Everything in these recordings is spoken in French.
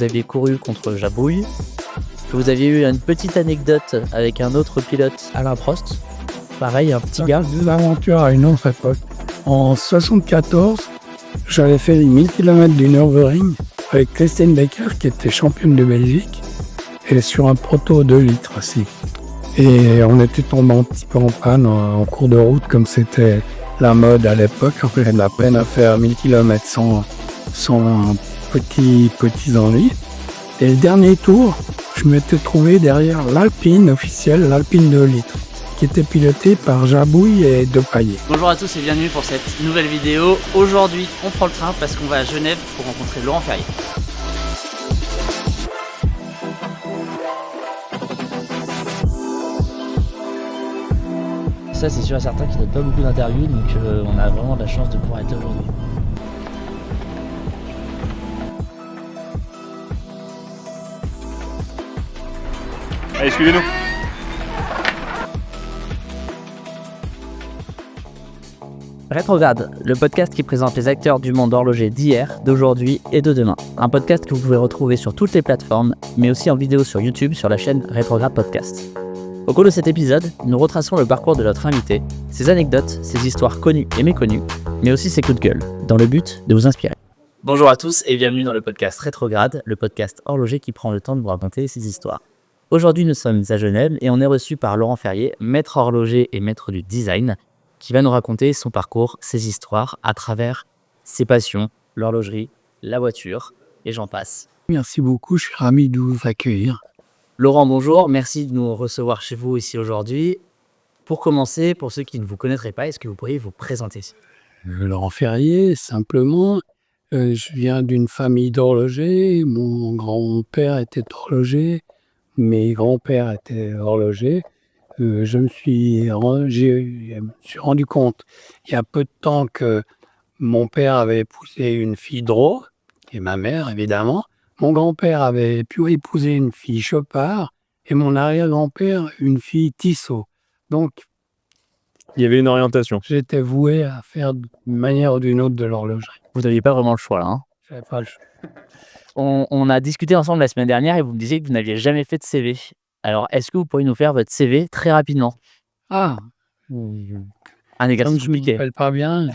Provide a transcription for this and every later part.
vous aviez couru contre Jabouille, que vous aviez eu une petite anecdote avec un autre pilote, Alain Prost. Pareil, un petit gars. Deux aventures à une autre époque. En 1974, j'avais fait les 1000 km du Nürburgring avec Christine Becker, qui était championne de Belgique, et sur un proto 2 litres aussi. Et on était tombé un petit peu en panne en cours de route, comme c'était la mode à l'époque. On avait de la peine à faire 1000 km sans petits ennuis. Et le dernier tour, je m'étais trouvé derrière l'Alpine officielle, l'Alpine 2 litres, qui était pilotée par Jabouille et Depailler. Bonjour à tous et bienvenue pour cette nouvelle vidéo. Aujourd'hui, on prend le train parce qu'on va à Genève pour rencontrer Laurent Ferrier. Ça, c'est sûr et certain qu'il n'y a pas beaucoup d'interviews, donc on a vraiment de la chance de pouvoir être là aujourd'hui. Allez, suivez-nous. Rétrograde, le podcast qui présente les acteurs du monde horloger d'hier, d'aujourd'hui et de demain. Un podcast que vous pouvez retrouver sur toutes les plateformes, mais aussi en vidéo sur YouTube sur la chaîne Rétrograde Podcast. Au cours de cet épisode, nous retraçons le parcours de notre invité, ses anecdotes, ses histoires connues et méconnues, mais aussi ses coups de gueule, dans le but de vous inspirer. Bonjour à tous et bienvenue dans le podcast Rétrograde, le podcast horloger qui prend le temps de vous raconter ses histoires. Aujourd'hui, nous sommes à Genève et on est reçu par Laurent Ferrier, maître horloger et maître du design, qui va nous raconter son parcours, ses histoires, à travers ses passions, l'horlogerie, la voiture, et j'en passe. Merci beaucoup, je suis ravi de vous accueillir. Laurent, bonjour, merci de nous recevoir chez vous ici aujourd'hui. Pour commencer, pour ceux qui ne vous connaîtraient pas, est-ce que vous pourriez vous présenter ? Laurent Ferrier, simplement, je viens d'une famille d'horlogers. Mon grand-père était horloger, mes grands-pères étaient horlogers. Je me suis rendu compte il y a peu de temps que mon père avait épousé une fille Drault, et ma mère évidemment. Mon grand-père avait pu épouser une fille Chopard et mon arrière-grand-père une fille Tissot. Donc, Il y avait une orientation. j'étais voué à faire d'une manière ou d'une autre de l'horlogerie. Vous n'aviez pas vraiment le choix là, hein ? J'avais pas le choix. On a discuté ensemble la semaine dernière et vous me disiez que vous n'aviez jamais fait de CV. Alors, est-ce que vous pourriez nous faire votre CV très rapidement ? Ah, Un comme exercice je ne me compliqué. rappelle pas bien,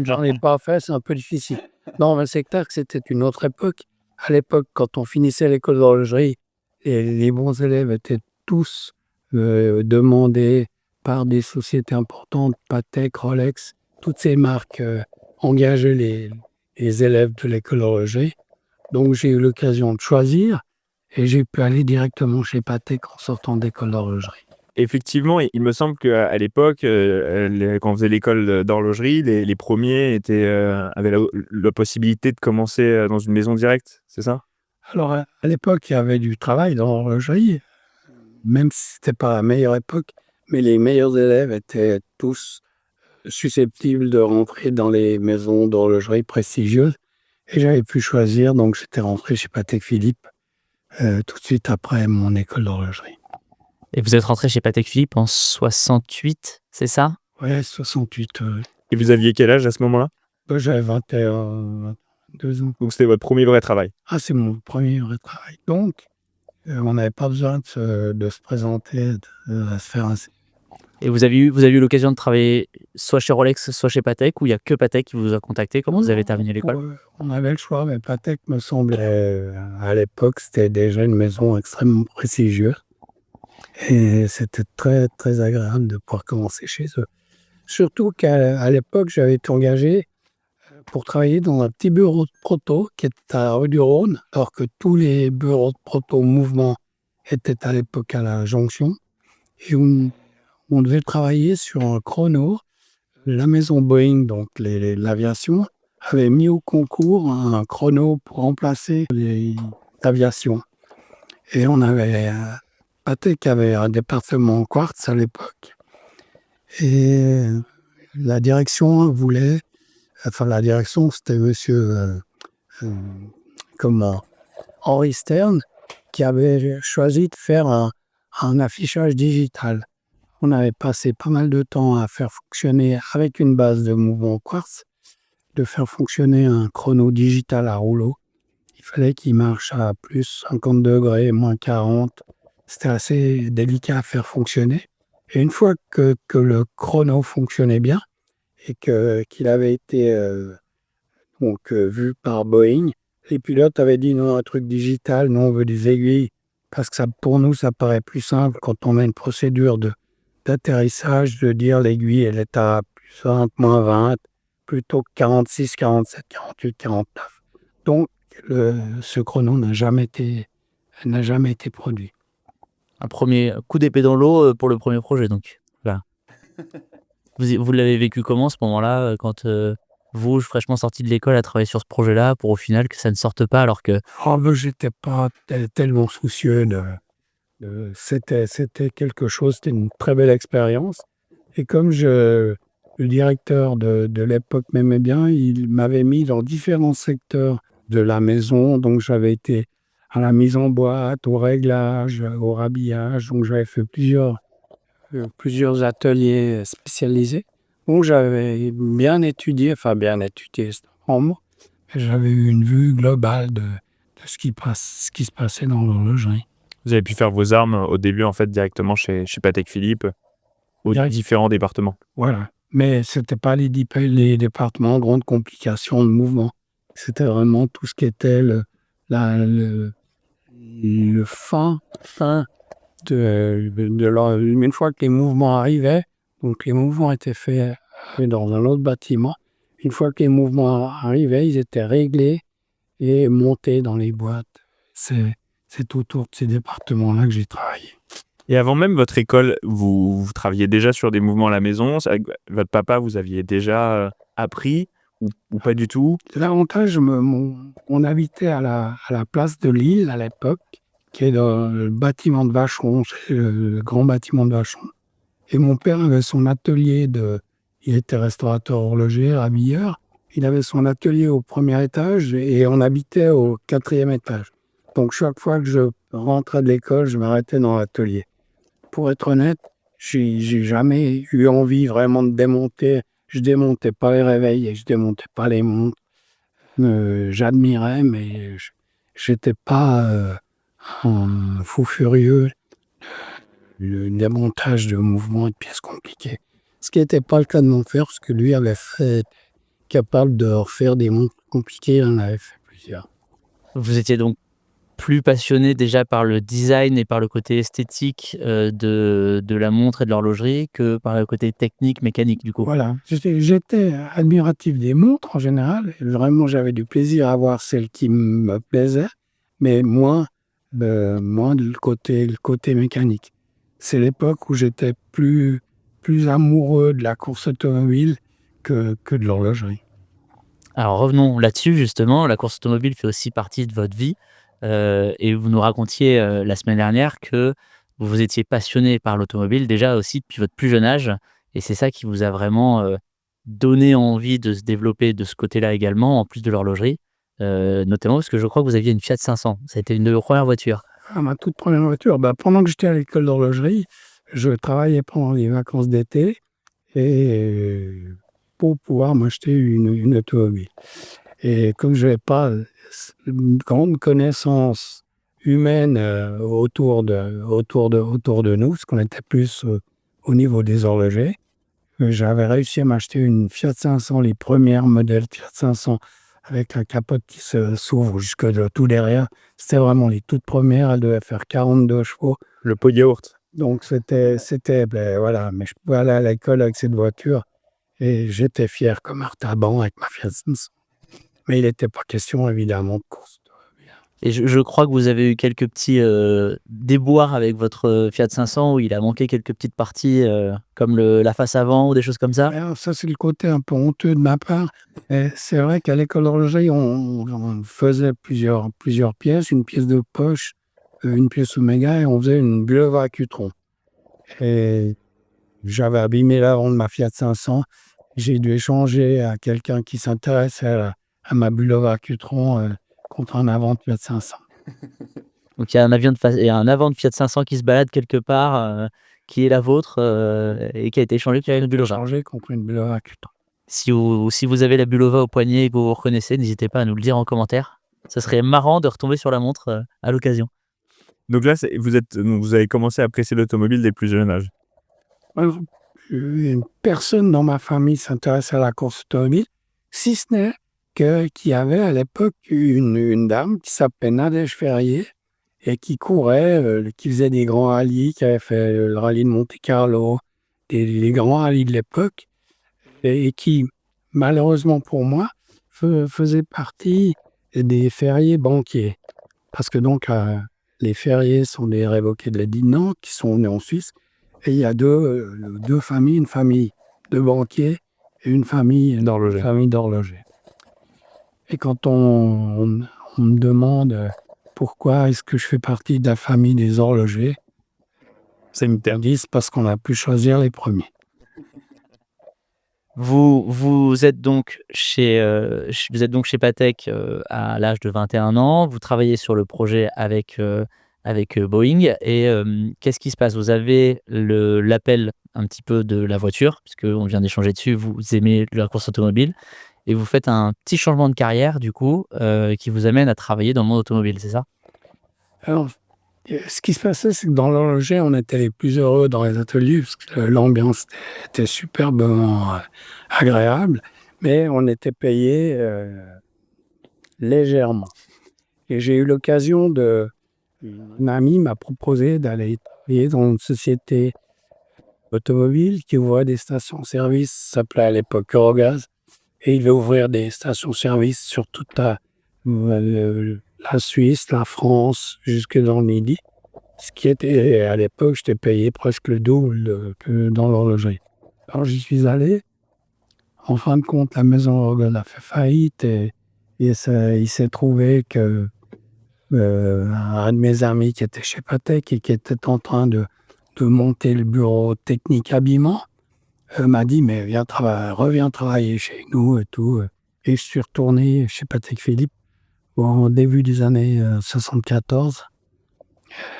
j'en ai pas fait, c'est un peu difficile. Non, mais c'est clair que c'était une autre époque. À l'époque, quand on finissait l'école d'horlogerie, les bons élèves étaient tous demandés par des sociétés importantes, Patek, Rolex, toutes ces marques engageaient les élèves de l'école d'horlogerie. Donc j'ai eu l'occasion de choisir et j'ai pu aller directement chez Patek en sortant d'école d'horlogerie. Effectivement, il me semble qu'à l'époque, quand on faisait l'école d'horlogerie, les premiers avaient la possibilité de commencer dans une maison directe, c'est ça ? Alors à l'époque, il y avait du travail dans l'horlogerie, même si c'était pas la meilleure époque, mais les meilleurs élèves étaient tous susceptibles de rentrer dans les maisons d'horlogerie prestigieuses. Et j'avais pu choisir, donc j'étais rentré chez Patek Philippe tout de suite après mon école d'horlogerie. Et vous êtes rentré chez Patek Philippe en 68, c'est ça ? Ouais, 68. Et vous aviez quel âge à ce moment-là ? J'avais 21, 22 ans. Donc c'était votre premier vrai travail. Ah, c'est mon premier vrai travail. Donc, on n'avait pas besoin de se présenter, de se faire un... Et vous avez eu l'occasion de travailler soit chez Rolex, soit chez Patek, ou il n'y a que Patek qui vous a contacté quand vous avez terminé l'école ? On avait le choix, mais Patek me semblait, à l'époque, c'était déjà une maison extrêmement prestigieuse. Et c'était très, très agréable de pouvoir commencer chez eux. Surtout qu'à l'époque, j'avais été engagé pour travailler dans un petit bureau de proto qui était à la rue du Rhône, alors que tous les bureaux de proto mouvement étaient à l'époque à la Jonction. Et on devait travailler sur un chrono. La maison Boeing, donc l'aviation, avait mis au concours un chrono pour remplacer l'aviation. Et on avait... Patek avait un département en quartz à l'époque. Et la direction voulait... Enfin, la direction, c'était monsieur Henri Stern, qui avait choisi de faire un affichage digital. On avait passé pas mal de temps à faire fonctionner, avec une base de mouvement quartz, de faire fonctionner un chrono digital à rouleau. Il fallait qu'il marche à plus 50 degrés, moins 40. C'était assez délicat à faire fonctionner. Et une fois que le chrono fonctionnait bien et qu'il avait été vu par Boeing, les pilotes avaient dit non, un truc digital, non, on veut des aiguilles. Parce que pour nous, ça paraît plus simple quand on a une procédure d'atterrissage, de dire l'aiguille, elle est à plus 20, moins 20, plutôt que 46, 47, 48, 49. Donc, ce chrono n'a jamais été produit. Un premier coup d'épée dans l'eau pour le premier projet, donc. Voilà. Vous l'avez vécu comment, ce moment-là, quand vous, fraîchement sorti de l'école, à travailler sur ce projet-là, pour au final que ça ne sorte pas alors que... J'étais pas tellement soucieux c'était quelque chose, c'était une très belle expérience. Et comme le directeur de l'époque m'aimait bien, il m'avait mis dans différents secteurs de la maison. Donc, j'avais été à la mise en boîte, au réglage, au rhabillage. Donc, j'avais fait plusieurs ateliers spécialisés. Donc, j'avais bien étudié, c'est un grand mot, mais j'avais eu une vue globale de ce qui se passait dans l'horlogerie. Vous avez pu faire vos armes au début, en fait, directement chez Patek Philippe, aux différents départements. Voilà. Mais c'était pas les départements, grandes complications de mouvement. C'était vraiment tout ce qui était le fin une fois que les mouvements arrivaient, donc les mouvements étaient faits dans un autre bâtiment. Une fois que les mouvements arrivaient, ils étaient réglés et montés dans les boîtes. C'est autour de ces départements-là que j'ai travaillé. Et avant même votre école, vous travailliez déjà sur des mouvements à la maison? Avec votre papa, vous aviez déjà appris ou pas du tout? L'avantage, on habitait à la place de Lille à l'époque, qui est dans le bâtiment de Vacheron, le grand bâtiment de Vacheron. Et mon père avait son atelier il était restaurateur horloger, habilleur. Il avait son atelier au premier étage et on habitait au 4e étage. Donc chaque fois que je rentrais de l'école, je m'arrêtais dans l'atelier. Pour être honnête, j'ai jamais eu envie vraiment de démonter. Je démontais pas les réveils et je démontais pas les montres. J'admirais, mais j'étais pas un fou furieux. Le démontage de mouvements et de pièces compliquées. Ce qui n'était pas le cas de mon frère, parce que lui avait fait capable de refaire des montres compliquées, il en avait fait plusieurs. Vous étiez donc plus passionné déjà par le design et par le côté esthétique de la montre et de l'horlogerie que par le côté technique, mécanique du coup. Voilà, j'étais admiratif des montres en général. Vraiment, j'avais du plaisir à voir celles qui me plaisaient, mais moins le côté mécanique. C'est l'époque où j'étais plus amoureux de la course automobile que de l'horlogerie. Alors revenons là-dessus justement, la course automobile fait aussi partie de votre vie et vous nous racontiez la semaine dernière que vous étiez passionné par l'automobile déjà aussi depuis votre plus jeune âge et c'est ça qui vous a vraiment donné envie de se développer de ce côté-là également, en plus de l'horlogerie, notamment parce que je crois que vous aviez une Fiat 500, ça a été une de vos premières voitures. Ma toute première voiture, pendant que j'étais à l'école d'horlogerie, je travaillais pendant les vacances d'été et pour pouvoir m'acheter une automobile. Et comme je n'avais pas une grande connaissance humaine autour de nous, parce qu'on était plus au niveau des horlogers, j'avais réussi à m'acheter une Fiat 500, les premières modèles Fiat 500, avec la capote qui s'ouvre jusque de tout derrière. C'était vraiment les toutes premières, elles devaient faire 42 chevaux. Le pot de yaourt. Donc c'était voilà, mais je pouvais aller à l'école avec cette voiture et j'étais fier comme un taban avec ma Fiat 500. Mais il n'était pas question évidemment de course. Et je crois que vous avez eu quelques petits déboires avec votre Fiat 500 où il a manqué quelques petites parties comme la face avant ou des choses comme ça. Alors, ça, c'est le côté un peu honteux de ma part. Et c'est vrai qu'à l'école d'horlogerie, on faisait plusieurs pièces, une pièce de poche, une pièce Omega et on faisait une Bulova à Cutron. Et j'avais abîmé l'avant de ma Fiat 500. J'ai dû échanger à quelqu'un qui s'intéressait à ma Bulova à Cutron contre un avant de Fiat 500. Donc il y a un avant de Fiat 500 qui se balade quelque part, qui est la vôtre et qui a été échangé contre une Bulova. Échangé contre une Bulova à Cutron. Si vous avez la Bulova au poignet et que vous vous reconnaissez, n'hésitez pas à nous le dire en commentaire. Ça serait marrant de retomber sur la montre, à l'occasion. Donc là, vous avez commencé à apprécier l'automobile dès le plus jeune âge? Alors, personne dans ma famille s'intéressait à la course automobile, si ce n'est qu'il y avait à l'époque une dame qui s'appelait Nadège Ferrier et qui courait, qui faisait des grands rallyes, qui avait fait le rallye de Monte-Carlo, les grands rallyes de l'époque et qui, malheureusement pour moi, faisait partie des ferriers banquiers. Parce que donc, les ferriers sont des révoqués de l'édit de Nantes qui sont nés en Suisse. Et il y a deux familles, une famille de banquiers et une famille d'horlogers. Et quand on me demande pourquoi est-ce que je fais partie de la famille des horlogers, ça me disent parce qu'on a pu choisir les premiers. Vous êtes donc chez Patek, à l'âge de 21 ans. Vous travaillez sur le projet avec Boeing et qu'est-ce qui se passe? Vous avez l'appel un petit peu de la voiture, puisqu'on vient d'échanger dessus, vous aimez la course automobile et vous faites un petit changement de carrière du coup, qui vous amène à travailler dans le monde automobile, c'est ça? Alors, ce qui se passait, c'est que dans l'horloger, on était les plus heureux dans les ateliers parce que l'ambiance était superbement agréable, mais on était payé légèrement. Et j'ai eu l'occasion un ami m'a proposé d'aller travailler dans une société automobile qui ouvrait des stations-service, ça s'appelait à l'époque Eurogaz, et il va ouvrir des stations-service sur toute la Suisse, la France, jusque dans le Midi. Ce qui était, à l'époque, j'étais payé presque le double que dans l'horlogerie. Alors j'y suis allé. En fin de compte, la maison Eurogaz a fait faillite et il s'est trouvé que un de mes amis qui était chez Patek et qui était en train de monter le bureau technique habillement m'a dit mais reviens travailler chez nous et tout. Et je suis retourné chez Patek Philippe au début des années 74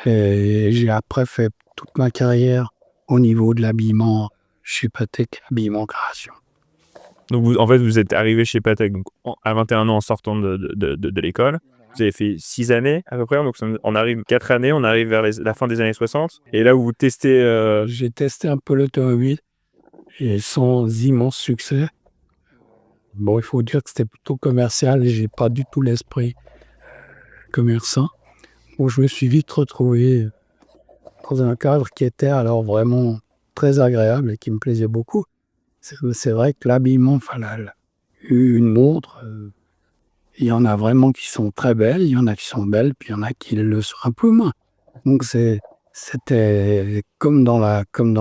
et j'ai après fait toute ma carrière au niveau de l'habillement chez Patek Habillement Création. Donc vous êtes arrivé chez Patek donc, à 21 ans en sortant de l'école. Vous avez fait 6 années à peu près, donc on arrive 4 années, on arrive vers la fin des années 60. Et là où vous testez... J'ai testé un peu l'automobile et sans immense succès. Bon, il faut dire que c'était plutôt commercial et j'ai pas du tout l'esprit commerçant. Bon, je me suis vite retrouvé dans un cadre qui était alors vraiment très agréable et qui me plaisait beaucoup. C'est vrai que l'habillement, une montre, il y en a vraiment qui sont très belles, il y en a qui sont belles, puis il y en a qui le sont un peu moins. Donc c'était comme dans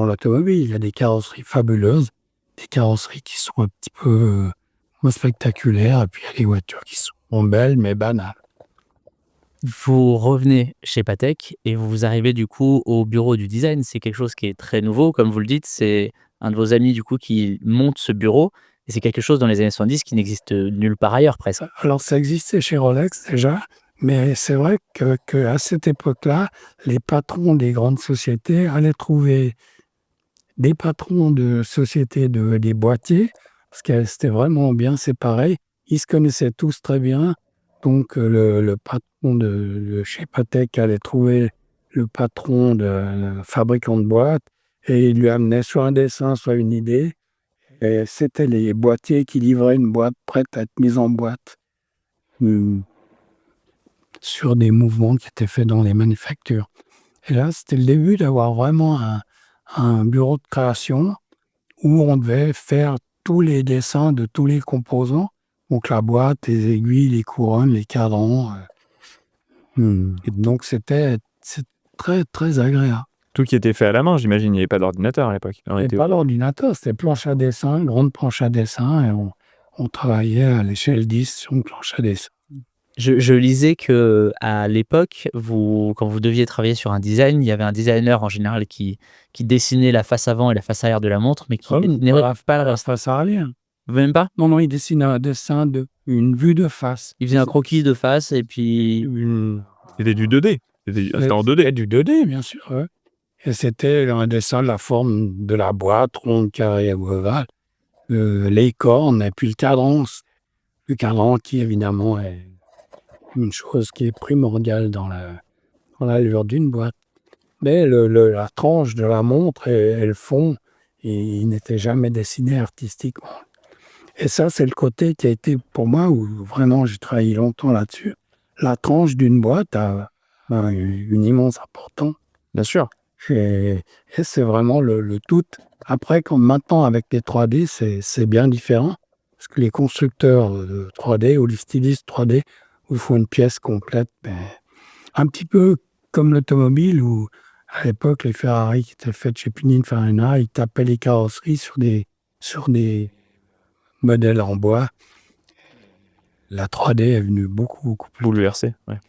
l'automobile, il y a des carrosseries fabuleuses, des carrosseries qui sont un petit peu moins spectaculaires, et puis il y a des voitures qui sont belles mais banales. Vous revenez chez Patek et vous arrivez du coup au bureau du design. C'est quelque chose qui est très nouveau, comme vous le dites, c'est un de vos amis du coup qui monte ce bureau et c'est quelque chose dans les années 70 qui n'existe nulle part ailleurs presque. Alors ça existait chez Rolex déjà, mais c'est vrai qu'à cette époque-là, les patrons des grandes sociétés allaient trouver des patrons de sociétés des boîtiers, parce que c'était vraiment bien séparé. Ils se connaissaient tous très bien. Donc le patron de chez Patek allait trouver le patron de fabricant de boîtes et il lui amenait soit un dessin, soit une idée. Et c'était les boîtiers qui livraient une boîte prête à être mise en boîte sur des mouvements qui étaient faits dans les manufactures. Et là, c'était le début d'avoir vraiment un bureau de création où on devait faire tous les dessins de tous les composants. Donc la boîte, les aiguilles, les couronnes, les cadrans. Et donc c'est très très agréable. Tout qui était fait à la main, j'imagine, il n'y avait pas d'ordinateur à l'époque. Il n'y avait pas d'ordinateur, c'était planche à dessin, grande planche à dessin, et on travaillait à l'échelle 10 sur une planche à dessin. Je lisais que à l'époque, quand vous deviez travailler sur un design, il y avait un designer en général qui dessinait la face avant et la face arrière de la montre, mais qui dessinait pas le reste. Face arrière. Même pas? Non, il dessinait un dessin une vue de face. Il faisait un croquis de face et puis... C'était du 2D. C'était en 2D. C'était du 2D, bien sûr. Ouais. Et c'était un dessin de la forme de la boîte, ronde, carrée ou ovale, les cornes et puis le cadran. Le cadran qui, évidemment, est une chose qui est primordiale dans l'allure d'une boîte. Mais la tranche de la montre et le fond, il n'était jamais dessiné artistiquement. Et ça, c'est le côté qui a été pour moi, où vraiment j'ai travaillé longtemps là-dessus. La tranche d'une boîte a une immense importance. Bien sûr. Et c'est vraiment le tout. Après, comme maintenant avec les 3D, c'est bien différent. Parce que les constructeurs de 3D ou les stylistes 3D, où il faut une pièce complète, un petit peu comme l'automobile, où à l'époque, les Ferrari qui étaient faites chez Pininfarina, ils tapaient les carrosseries sur des modèles en bois. La 3D est venue beaucoup plus. Bouleversé. Ouais.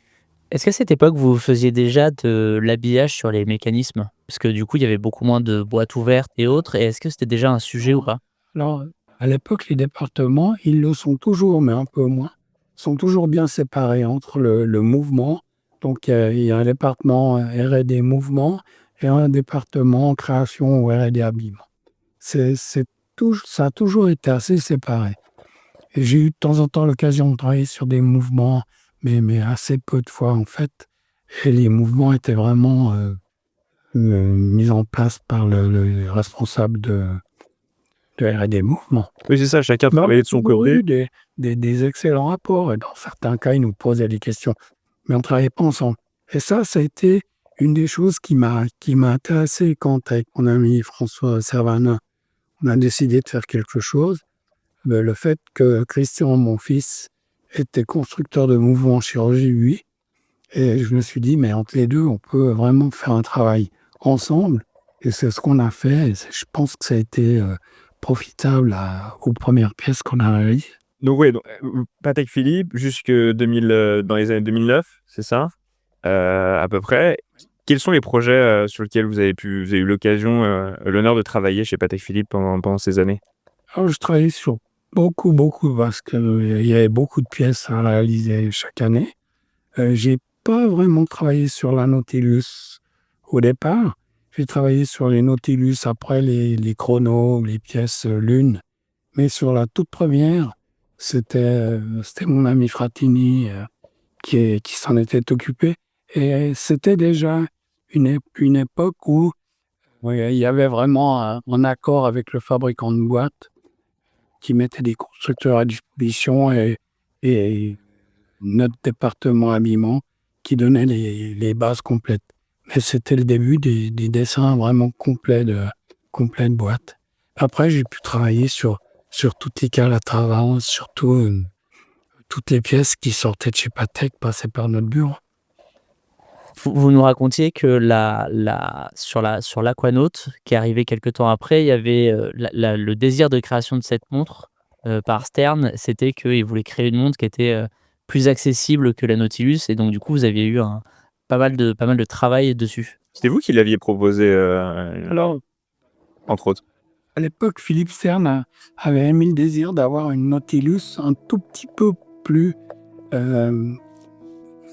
Est-ce qu'à cette époque, vous faisiez déjà de l'habillage sur les mécanismes? Parce que du coup, il y avait beaucoup moins de boîtes ouvertes et autres. Et est-ce que c'était déjà un sujet ou pas? Alors, à l'époque, les départements, ils le sont toujours, mais un peu moins, sont toujours bien séparés entre le mouvement. Donc, il y a un département R&D mouvement et un département création ou R&D habillement. Ça a toujours été assez séparé. Et j'ai eu de temps en temps l'occasion de travailler sur des mouvements, mais assez peu de fois en fait. Et les mouvements étaient vraiment mis en place par le responsable de R&D mouvement. Oui, c'est ça, chacun Mais on travaillait a de son toujours eu côté. des excellents rapports. Et dans certains cas, ils nous posaient des questions. Mais on ne travaillait pas ensemble. Et ça a été une des choses qui m'a intéressé quand, avec mon ami François Servana, on a décidé de faire quelque chose. Le fait que Christian, mon fils, était constructeur de mouvements en chirurgie, lui. Et je me suis dit, mais entre les deux, on peut vraiment faire un travail ensemble. Et c'est ce qu'on a fait. Et je pense que ça a été profitable aux premières pièces qu'on a réalisées. Donc, oui, Patek Philippe, jusque 2000, dans les années 2009, c'est ça, à peu près. Quels sont les projets sur lesquels vous avez eu l'occasion, l'honneur de travailler chez Patek Philippe pendant ces années? Alors, je travaillais sur beaucoup, parce qu'il y avait beaucoup de pièces à réaliser chaque année. J'ai pas vraiment travaillé sur la Nautilus au départ. J'ai travaillé sur les Nautilus après les chronos, les pièces Lune. Mais sur la toute première, c'était mon ami Fratini qui s'en était occupé. Et c'était déjà une époque où il y avait vraiment un accord avec le fabricant de boîtes qui mettait des constructeurs à disposition et notre département habillement qui donnait les bases complètes. Mais c'était le début des dessins vraiment complets de boîtes. Après, j'ai pu travailler sur toutes les Calatrava, sur toutes les pièces qui sortaient de chez Patek, passaient par notre bureau. Vous nous racontiez que sur l'Aquanaut, qui est arrivé quelque temps après, il y avait le désir de création de cette montre par Stern, c'était qu'il voulait créer une montre qui était plus accessible que la Nautilus, et donc du coup, vous aviez eu pas mal de travail dessus. C'était vous qui l'aviez proposé, Alors, entre autres? à l'époque, Philippe Stern avait émis le désir d'avoir une Nautilus un tout petit peu plus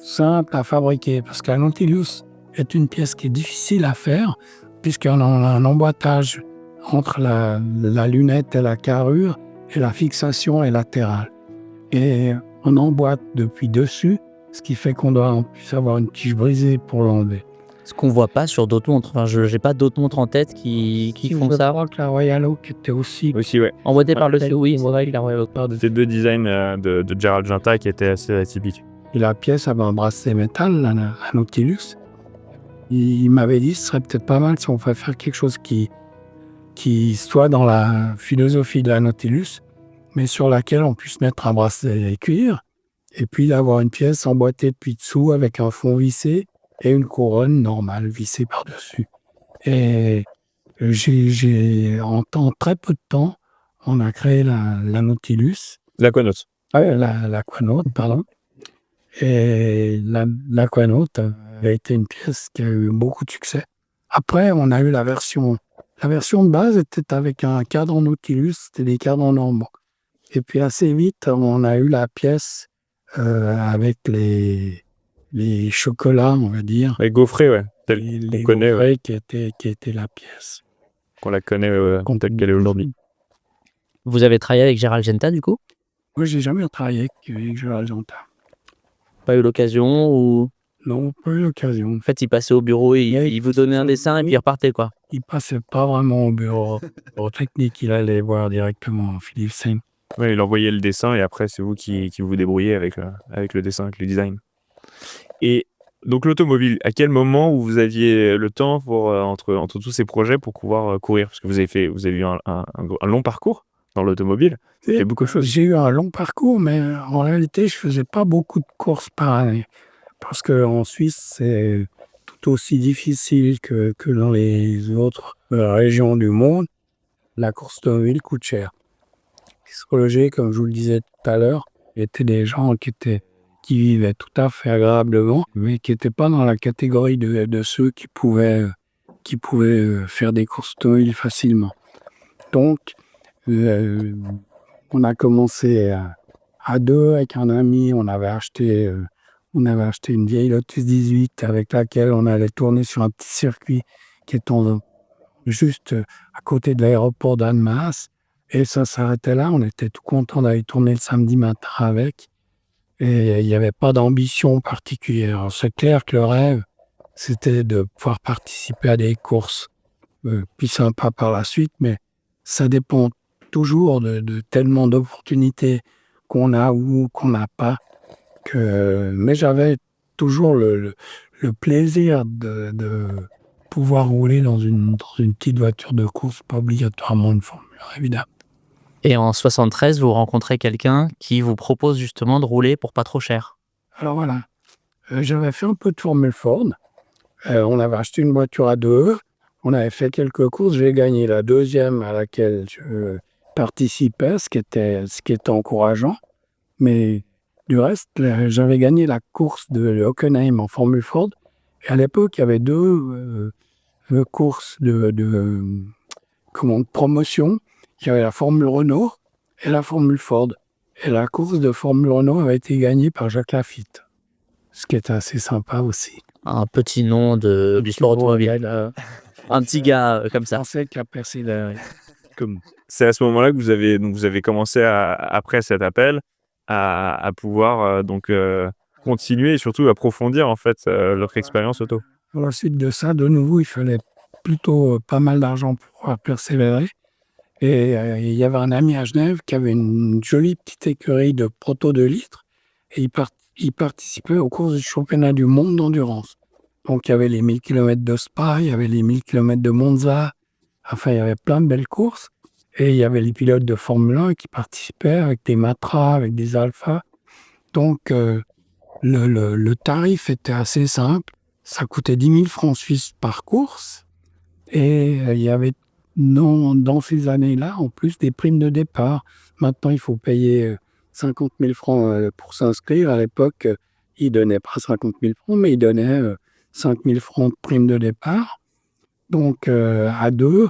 simple à fabriquer, parce que la Nautilus est une pièce qui est difficile à faire, puisqu'on a un emboîtage entre la lunette et la carrure, et la fixation est latérale. Et on emboîte depuis dessus, ce qui fait qu'on doit en plus avoir une tige brisée pour l'enlever. Ce qu'on voit pas sur d'autres montres. Enfin, je n'ai pas d'autres montres en tête qui font Je ça. crois que la Royal Oak était aussi Aussi, ouais. Emboîté par le dessus, oui, c'est vrai que la Royal Oak. C'était deux designs de Gerald Ginta qui étaient assez atypiques. Et la pièce avait un bracelet métal, la Nautilus. Il m'avait dit que ce serait peut-être pas mal si on pouvait faire quelque chose qui soit dans la philosophie de la Nautilus, mais sur laquelle on puisse mettre un bracelet cuir, et puis d'avoir une pièce emboîtée depuis dessous avec un fond vissé et une couronne normale vissée par-dessus. Et en très peu de temps, on a créé la Nautilus. L'Aquanaut. L'Aquanaut, pardon. Et l'Aquanaut a été une pièce qui a eu beaucoup de succès. Après, on a eu la version de base était avec un cadran Nautilus, c'était des cadrans normaux. Et puis assez vite, on a eu la pièce avec les chocolats, on va dire. Les gaufrés, ouais. Les connaît, gaufrés ouais. qui étaient la pièce. Qu'on la connaît telle qu'elle est aujourd'hui. Vous avez travaillé avec Gerald Genta, du coup? Moi, j'ai jamais travaillé avec Gerald Genta. Pas eu l'occasion ou Non, pas eu l'occasion. en fait, il passait au bureau, il vous donnait un dessin et puis il repartait, quoi? Il passait pas vraiment au bureau technique, il allait voir directement Philippe Sein. Ouais, il envoyait le dessin et après, c'est vous qui vous débrouillez avec le dessin, avec le design. Et donc l'automobile, à quel moment où vous aviez le temps pour, entre tous ces projets pour pouvoir, courir? Parce que vous avez eu un long parcours dans l'automobile. Vous avez fait beaucoup de choses. J'ai eu un long parcours, mais en réalité, je faisais pas beaucoup de courses par année. Parce qu'en Suisse, c'est tout aussi difficile que dans les autres régions du monde. La course automobile coûte cher. Les psychologies, comme je vous le disais tout à l'heure, étaient des gens qui vivaient tout à fait agréablement, mais qui n'étaient pas dans la catégorie de ceux qui pouvaient faire des courses automobiles facilement. Donc, on a commencé à deux avec un ami. On avait acheté une vieille Lotus 18 avec laquelle on allait tourner sur un petit circuit qui est juste à côté de l'aéroport d'Annemasse. Et ça s'arrêtait là. On était tout contents d'aller tourner le samedi matin avec. Et il n'y avait pas d'ambition particulière. Alors, c'est clair que le rêve, c'était de pouvoir participer à des courses plus sympas par la suite, mais ça dépend toujours de tellement d'opportunités qu'on a ou qu'on n'a pas. Mais j'avais toujours le plaisir de pouvoir rouler dans une petite voiture de course, pas obligatoirement une Formule 1, évidemment. Et en 73, vous rencontrez quelqu'un qui vous propose justement de rouler pour pas trop cher. Alors voilà, j'avais fait un peu de Formule Ford. On avait acheté une voiture à deux. On avait fait quelques courses. J'ai gagné la deuxième à laquelle je participais, ce qui était encourageant. Mais du reste, j'avais gagné la course de Hockenheim en Formule Ford. Et à l'époque, il y avait deux courses de promotion. Il y avait la Formule Renault et la Formule Ford. Et la course de Formule Renault avait été gagnée par Jacques Lafitte, ce qui était assez sympa aussi. Un petit nom du sport automobile. Un petit gars comme ça. Français qui a percé comme C'est à ce moment-là que vous avez commencé après cet appel à pouvoir continuer et surtout approfondir en fait votre expérience auto. À la suite de ça, de nouveau, il fallait plutôt pas mal d'argent pour pouvoir persévérer. Et il y avait un ami à Genève qui avait une jolie petite écurie de proto 2 litres. Et il participait aux courses du championnat du monde d'endurance. Donc il y avait les 1000 km de Spa, il y avait les 1000 km de Monza. Enfin, il y avait plein de belles courses. Et il y avait les pilotes de Formule 1 qui participaient avec des Matra, avec des Alpha. Donc le tarif était assez simple. Ça coûtait 10 000 francs suisses par course. Et il y avait dans ces années-là, en plus, des primes de départ. Maintenant, il faut payer 50 000 francs pour s'inscrire. À l'époque, ils ne donnaient pas 50 000 francs, mais ils donnaient 5 000 francs de prime de départ. Donc, à deux,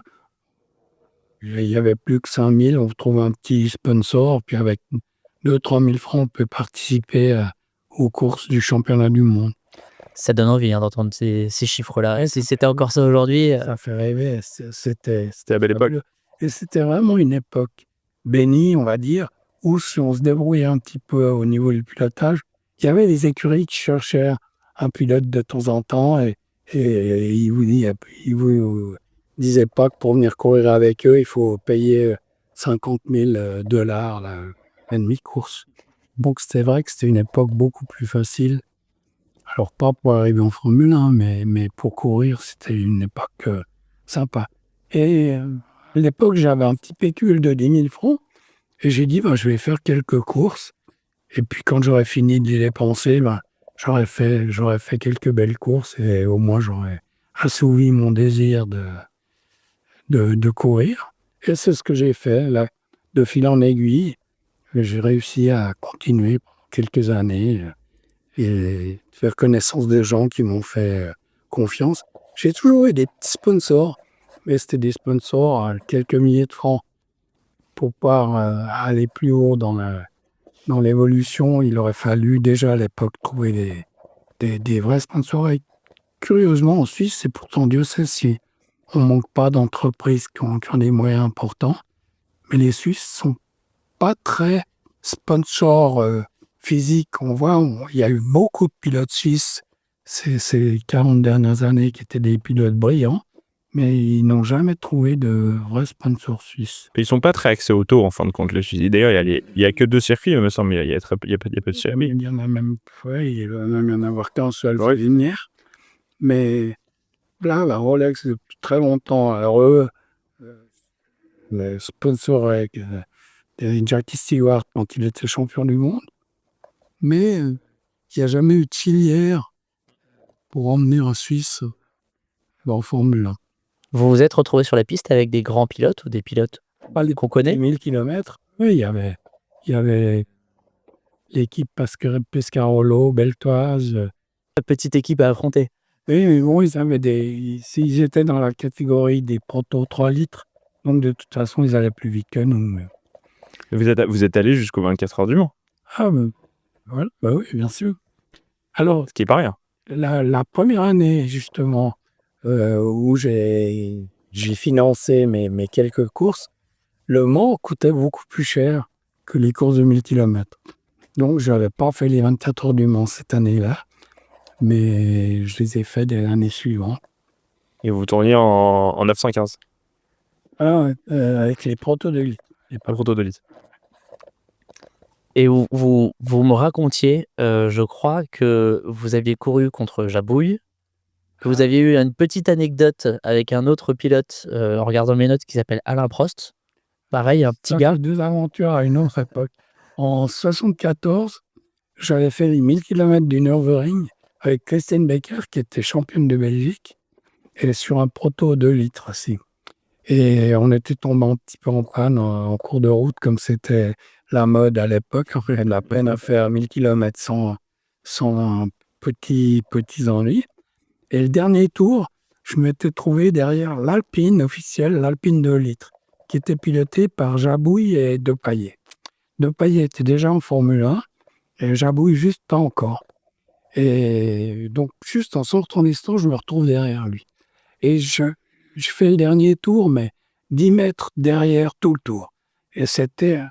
il n'y avait plus que 5 000. On trouve un petit sponsor. Puis avec 2-3 000 francs, on peut participer aux courses du championnat du monde. Ça donne envie d'entendre ces chiffres-là. Si c'était encore ça aujourd'hui. Ça fait rêver. C'était la belle époque. Et c'était vraiment une époque bénie, on va dire, où si on se débrouillait un petit peu au niveau du pilotage, il y avait des écuries qui cherchaient un pilote de temps en temps et ils vous disaient pas que pour venir courir avec eux, il faut payer 50 000 dollars la demi-course. Donc c'est vrai que c'était une époque beaucoup plus facile. Alors pas pour arriver en Formule 1, mais pour courir, c'était une époque sympa. Et à l'époque, j'avais un petit pécule de 10 000 francs et j'ai dit, je vais faire quelques courses. Et puis quand j'aurais fini de les dépenser, j'aurais fait quelques belles courses et au moins j'aurais assouvi mon désir de courir. Et c'est ce que j'ai fait, là, de fil en aiguille. J'ai réussi à continuer pendant quelques années et faire connaissance des gens qui m'ont fait confiance. J'ai toujours eu des petits sponsors, mais c'était des sponsors à quelques milliers de francs. Pour pouvoir aller plus haut dans l'évolution, il aurait fallu déjà à l'époque trouver des vrais sponsors. Et curieusement, en Suisse, c'est pourtant Dieu sait si on ne manque pas d'entreprises qui ont des moyens importants, mais les Suisses sont pas très sponsors physique qu'on voit, il y a eu beaucoup de pilotes suisses ces 40 dernières années qui étaient des pilotes brillants, mais ils n'ont jamais trouvé de vrai sponsor suisse. Ils sont pas très axés auto en fin de compte, les Suisses. D'ailleurs, il y a que 2 circuits, il me semble. Il y a peu de circuits. Il y en a même, il va même y en avoir qu'un seul sur les lumières. Mais là, la Rolex, depuis très longtemps, alors eux, les sponsors avec Jackie Stewart quand il était champion du monde. Mais il n'y a jamais eu de filière pour emmener un Suisse en Formule 1. Vous vous êtes retrouvé sur la piste avec des grands pilotes ou des pilotes qu'on connaît? 1000 km, oui, il y avait l'équipe Pescarolo, Beltoise. Petite équipe à affronter. Oui, mais bon, ils étaient dans la catégorie des proto 3 litres. Donc, de toute façon, ils allaient plus vite que nous. Mais... Vous êtes allé jusqu'aux 24 heures du Mans. Ah, voilà, bah oui, bien sûr. Alors, Ce qui est pas rien. la première année, justement, où j'ai financé mes quelques courses, le Mans coûtait beaucoup plus cher que les courses de 1000 km. Donc, je n'avais pas fait les 24 heures du Mans cette année-là, mais je les ai fait dès l'année suivante. Et vous tourniez en 915. Avec les protos de litre. Et pas le proto de litre. Et vous me racontiez, je crois, que vous aviez couru contre Jabouille, que vous aviez eu une petite anecdote avec un autre pilote, en regardant mes notes, qui s'appelle Alain Prost. Pareil, un petit gars. 2 aventures à une autre époque. En 1974, j'avais fait les 1000 km du Nürburgring avec Christine Becker, qui était championne de Belgique, et sur un proto 2 litres aussi. Et on était tombé un petit peu en panne en cours de route, comme c'était la mode à l'époque. On avait de la peine à faire 1000 km sans petits ennuis. Et le dernier tour, je m'étais trouvé derrière l'Alpine officielle, l'Alpine 2 litres, qui était pilotée par Jabouille et Depailler. Depailler était déjà en Formule 1 et Jabouille juste pas encore. Et donc, juste en sortant des stands, je me retrouve derrière lui. Et je fais le dernier tour, mais 10 mètres derrière tout le tour. Et c'était,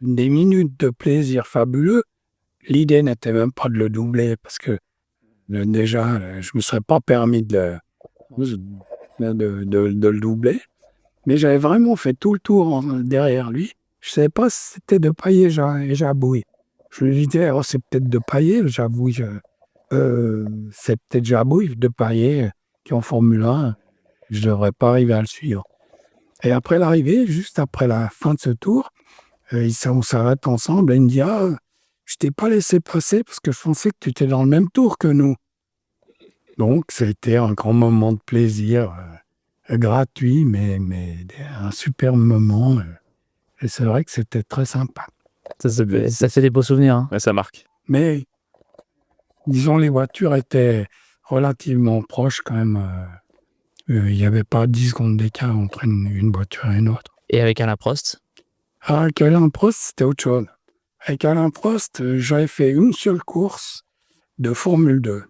des minutes de plaisir fabuleux. L'idée n'était même pas de le doubler parce que déjà, je ne me serais pas permis de le doubler. Mais j'avais vraiment fait tout le tour derrière lui. Je ne savais pas si c'était Depailler et Jabouille. Je lui disais, c'est peut-être Depailler, Jabouille. C'est peut-être Jabouille, Depailler, qui est en Formule 1. Je ne devrais pas arriver à le suivre. Et après l'arrivée, juste après la fin de ce tour, on s'arrête ensemble et il me dit, je t'ai pas laissé passer parce que je pensais que tu étais dans le même tour que nous. Donc, c'était un grand moment de plaisir, gratuit, mais un super moment. Et c'est vrai que c'était très sympa. Ça fait des beaux souvenirs. Hein. Ouais, ça marque. Mais, disons, les voitures étaient relativement proches quand même. Il n'y avait pas 10 secondes d'écart entre une voiture et une autre. Et avec Alain Prost? Avec Alain Prost, c'était autre chose. Avec Alain Prost, j'avais fait une seule course de Formule 2.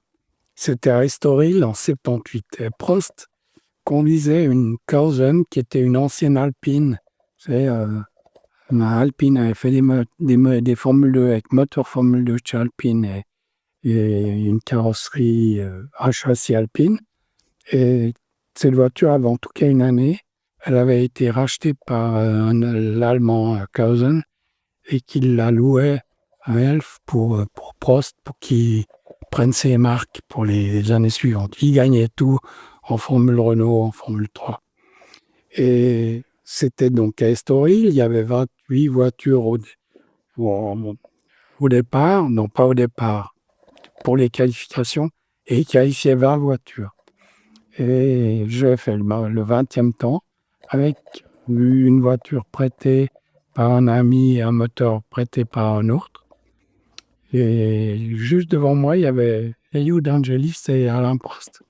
C'était à Estoril en 78. Et Prost conduisait une Causen qui était une ancienne Alpine. Alpine avait fait des Formule 2 avec moteur Formule 2 chez Alpine et une carrosserie à châssis Alpine. Et cette voiture avait en tout cas une année. Elle avait été rachetée par l'Allemand Causen et qu'il la louait à Elf pour Prost pour qu'il prenne ses marques pour les années suivantes. Il gagnait tout en Formule Renault, en Formule 3. Et c'était donc à Estoril, il y avait 28 voitures au départ, non pas au départ, pour les qualifications, et il qualifiait 20 voitures. Et j'ai fait le 20e temps avec une voiture prêtée par un ami et un moteur prêté par un autre. Et juste devant moi, il y avait Eliud Angelis et Alain Prost.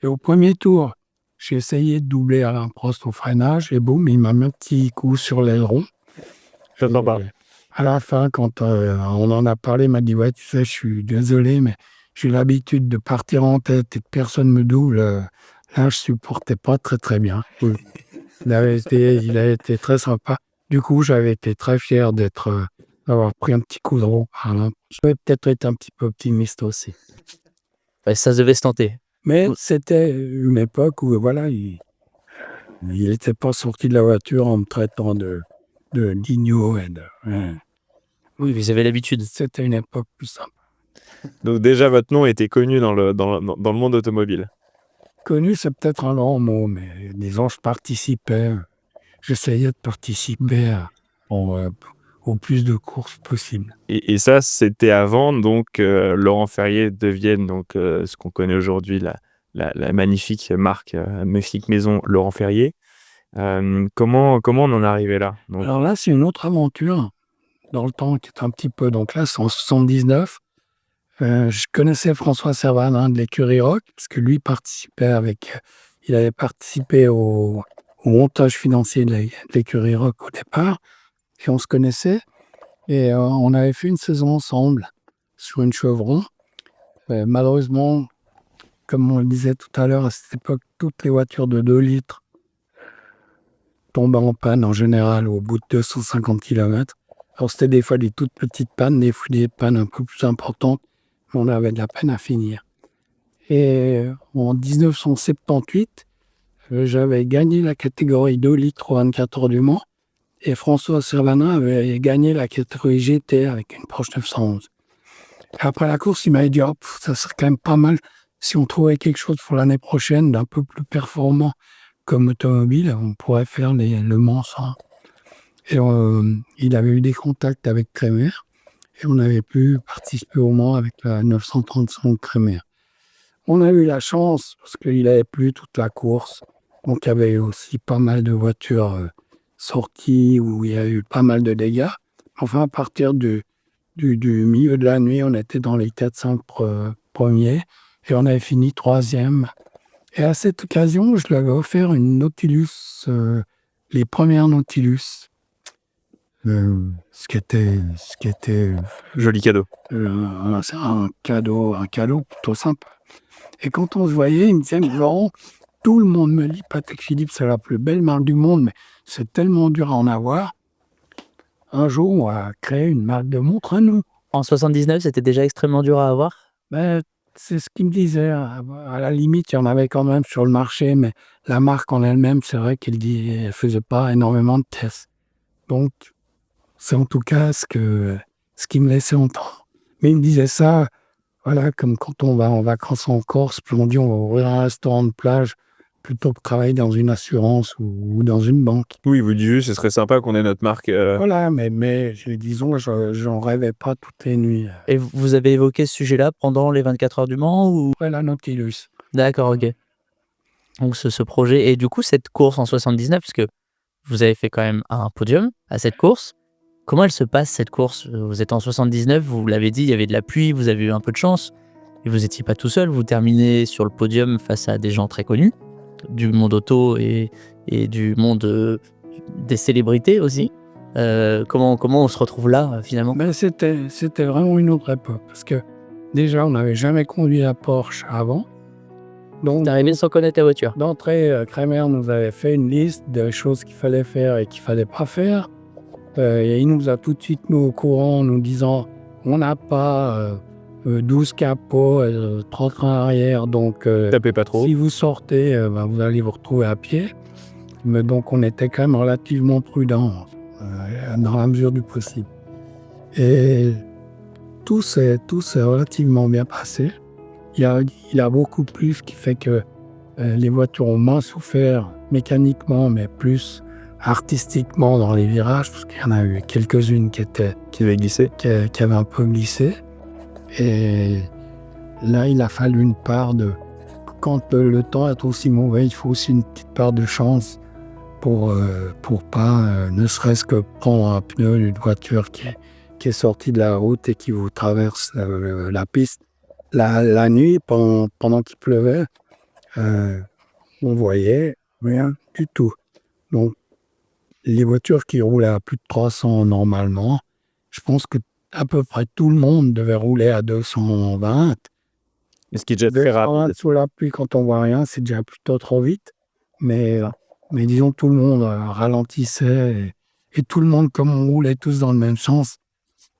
Et au premier tour, j'ai essayé de doubler Alain Prost au freinage et boum, il m'a mis un petit coup sur l'aileron. À la fin, quand on en a parlé, il m'a dit « Ouais, tu sais, je suis désolé, mais j'ai l'habitude de partir en tête et que personne me double. Là, je supportais pas très très bien. » Il a été très sympa. Du coup, j'avais été très fier d'être d'avoir pris un petit coup de roue par là. Je vais peut-être être un petit peu optimiste aussi. Ouais, ça devait se tenter. Mais Oui. c'était une époque où, voilà, il était pas sorti de la voiture en me traitant d'idiot et ouais. Oui, vous avez l'habitude. C'était une époque plus simple. Donc déjà, votre nom était connu dans le monde automobile. Connu, c'est peut-être un grand mot, mais disons, j'essayais de participer au plus de courses possible. Et ça, c'était avant donc Laurent Ferrier devienne donc ce qu'on connaît aujourd'hui, la magnifique marque, magnifique maison Laurent Ferrier. Comment on en est arrivé là? Donc, Alors là, c'est une autre aventure dans le temps qui est un petit peu. Donc là, c'est en 79. Je connaissais François Servanin de l'écurie Rock, parce que lui il avait participé au montage financier de l'écurie Rock au départ, et on se connaissait, et on avait fait une saison ensemble sur une Chevron. Malheureusement, comme on le disait tout à l'heure, à cette époque, toutes les voitures de 2 litres tombaient en panne en général au bout de 250 km. Alors c'était des fois des toutes petites pannes, des fois des pannes un peu plus importantes, mais on avait de la peine à finir. Et en 1978, j'avais gagné la catégorie 2 litres au 24 heures du Mans, et François Servanin avait gagné la catégorie GT avec une Porsche 911. Et après la course, il m'avait dit oh, ça serait quand même pas mal si on trouvait quelque chose pour l'année prochaine d'un peu plus performant comme automobile, on pourrait faire le Mans. Et il avait eu des contacts avec Crémer, et on avait pu participer au Mans avec la 935 Crémer. On a eu la chance, parce qu'il avait plu toute la course, donc il y avait aussi pas mal de voitures sorties, où il y a eu pas mal de dégâts. Enfin, à partir du milieu de la nuit, on était dans les 4-5 premiers, et on avait fini 3e. Et à cette occasion, je lui avais offert une Nautilus, les premières Nautilus, ce qui était joli cadeau. c'est un cadeau plutôt sympa. Et quand on se voyait, il me disait, Laurent, tout le monde me dit, Patek Philippe, c'est la plus belle marque du monde, mais c'est tellement dur à en avoir. Un jour, on va créer une marque de montre à nous. En 79, c'était déjà extrêmement dur à avoir. Ben, c'est ce qu'il me disait. À la limite, il y en avait quand même sur le marché, mais la marque en elle-même, c'est vrai qu'elle ne faisait pas énormément de tests. Donc, c'est en tout cas ce qui me laissait entendre. Mais il me disait ça, voilà, comme quand on va en vacances en Corse, puis on dit on va ouvrir un restaurant de plage plutôt que travailler dans une assurance ou dans une banque. Oui, vous dites juste, ce serait sympa qu'on ait notre marque. Voilà, mais disons, j'en rêvais pas toutes les nuits. Et vous avez évoqué ce sujet-là pendant les 24 heures du Mans ou... Ouais, la Nautilus. D'accord, ok. Donc ce projet, et du coup cette course en 79, parce que vous avez fait quand même un podium à cette course. Comment elle se passe cette course? Vous êtes en 79, vous l'avez dit, il y avait de la pluie, vous avez eu un peu de chance, et vous n'étiez pas tout seul, vous terminez sur le podium face à des gens très connus, du monde auto et du monde des célébrités aussi. Comment on se retrouve là finalement? Ben, c'était vraiment une autre époque, parce que déjà, on n'avait jamais conduit la Porsche avant. Donc, T'es arrivé sans connaître la voiture. d'entrée, Crémer nous avait fait une liste de choses qu'il fallait faire et qu'il ne fallait pas faire. Et il nous a tout de suite mis au courant en nous disant on n'a pas 12 capots, 30 trains arrière, donc Tapez pas trop. si vous sortez, vous allez vous retrouver à pied. Mais donc on était quand même relativement prudents dans la mesure du possible. Et tout s'est relativement bien passé. Il y a beaucoup plus qui fait que les voitures ont moins souffert mécaniquement, mais plus artistiquement dans les virages, parce qu'il y en a eu quelques-unes qui avait glissé. qui avaient un peu glissé. Et là, il a fallu une part de... Quand le temps est aussi mauvais, il faut aussi une petite part de chance pour pas, ne serait-ce que prendre un pneu d'une voiture qui est sortie de la route et qui vous traverse la piste. La nuit, pendant qu'il pleuvait, on voyait rien du tout. Donc, les voitures qui roulaient à plus de 300 normalement, je pense que à peu près tout le monde devait rouler à 220. Et ce qui est déjà très 220 rapide. sous la pluie, quand on voit rien, c'est déjà plutôt trop vite. Mais disons, tout le monde ralentissait. Et tout le monde, comme on roulait tous dans le même sens,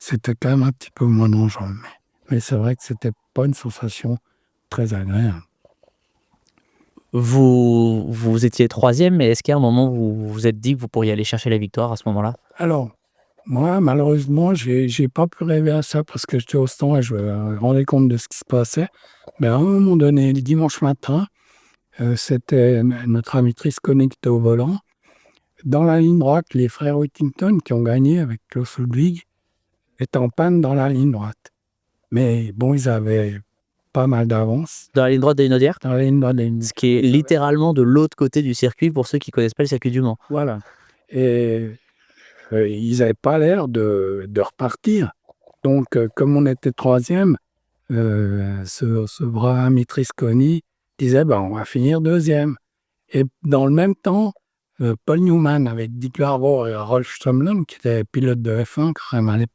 c'était quand même un petit peu moins dangereux. Mais c'est vrai que c'était pas une sensation très agréable. Vous étiez 3e, mais est-ce qu'à un moment, vous vous êtes dit que vous pourriez aller chercher la victoire à ce moment-là? Alors, moi, malheureusement, j'ai pas pu rêver à ça parce que j'étais au stand et je me rendais compte de ce qui se passait. Mais à un moment donné, le dimanche matin, c'était notre ami Trisconi qui était au volant. Dans la ligne droite, les frères Whittington qui ont gagné avec Klaus Ludwig étaient en panne dans la ligne droite. Mais bon, ils avaient pas mal d'avance. Dans la ligne droite des Linaudières? Dans la ligne droite, Ce qui est littéralement de l'autre côté du circuit pour ceux qui connaissent pas le circuit du Mans. voilà. Et ils n'avaient pas l'air de repartir. Donc, comme on était 3e, ce brave ami Trisconi disait on va finir 2e. Et dans le même temps, Paul Newman avec Dick Larvor et Rolf Strömlund, qui étaient pilotes de F1 quand même à l'époque,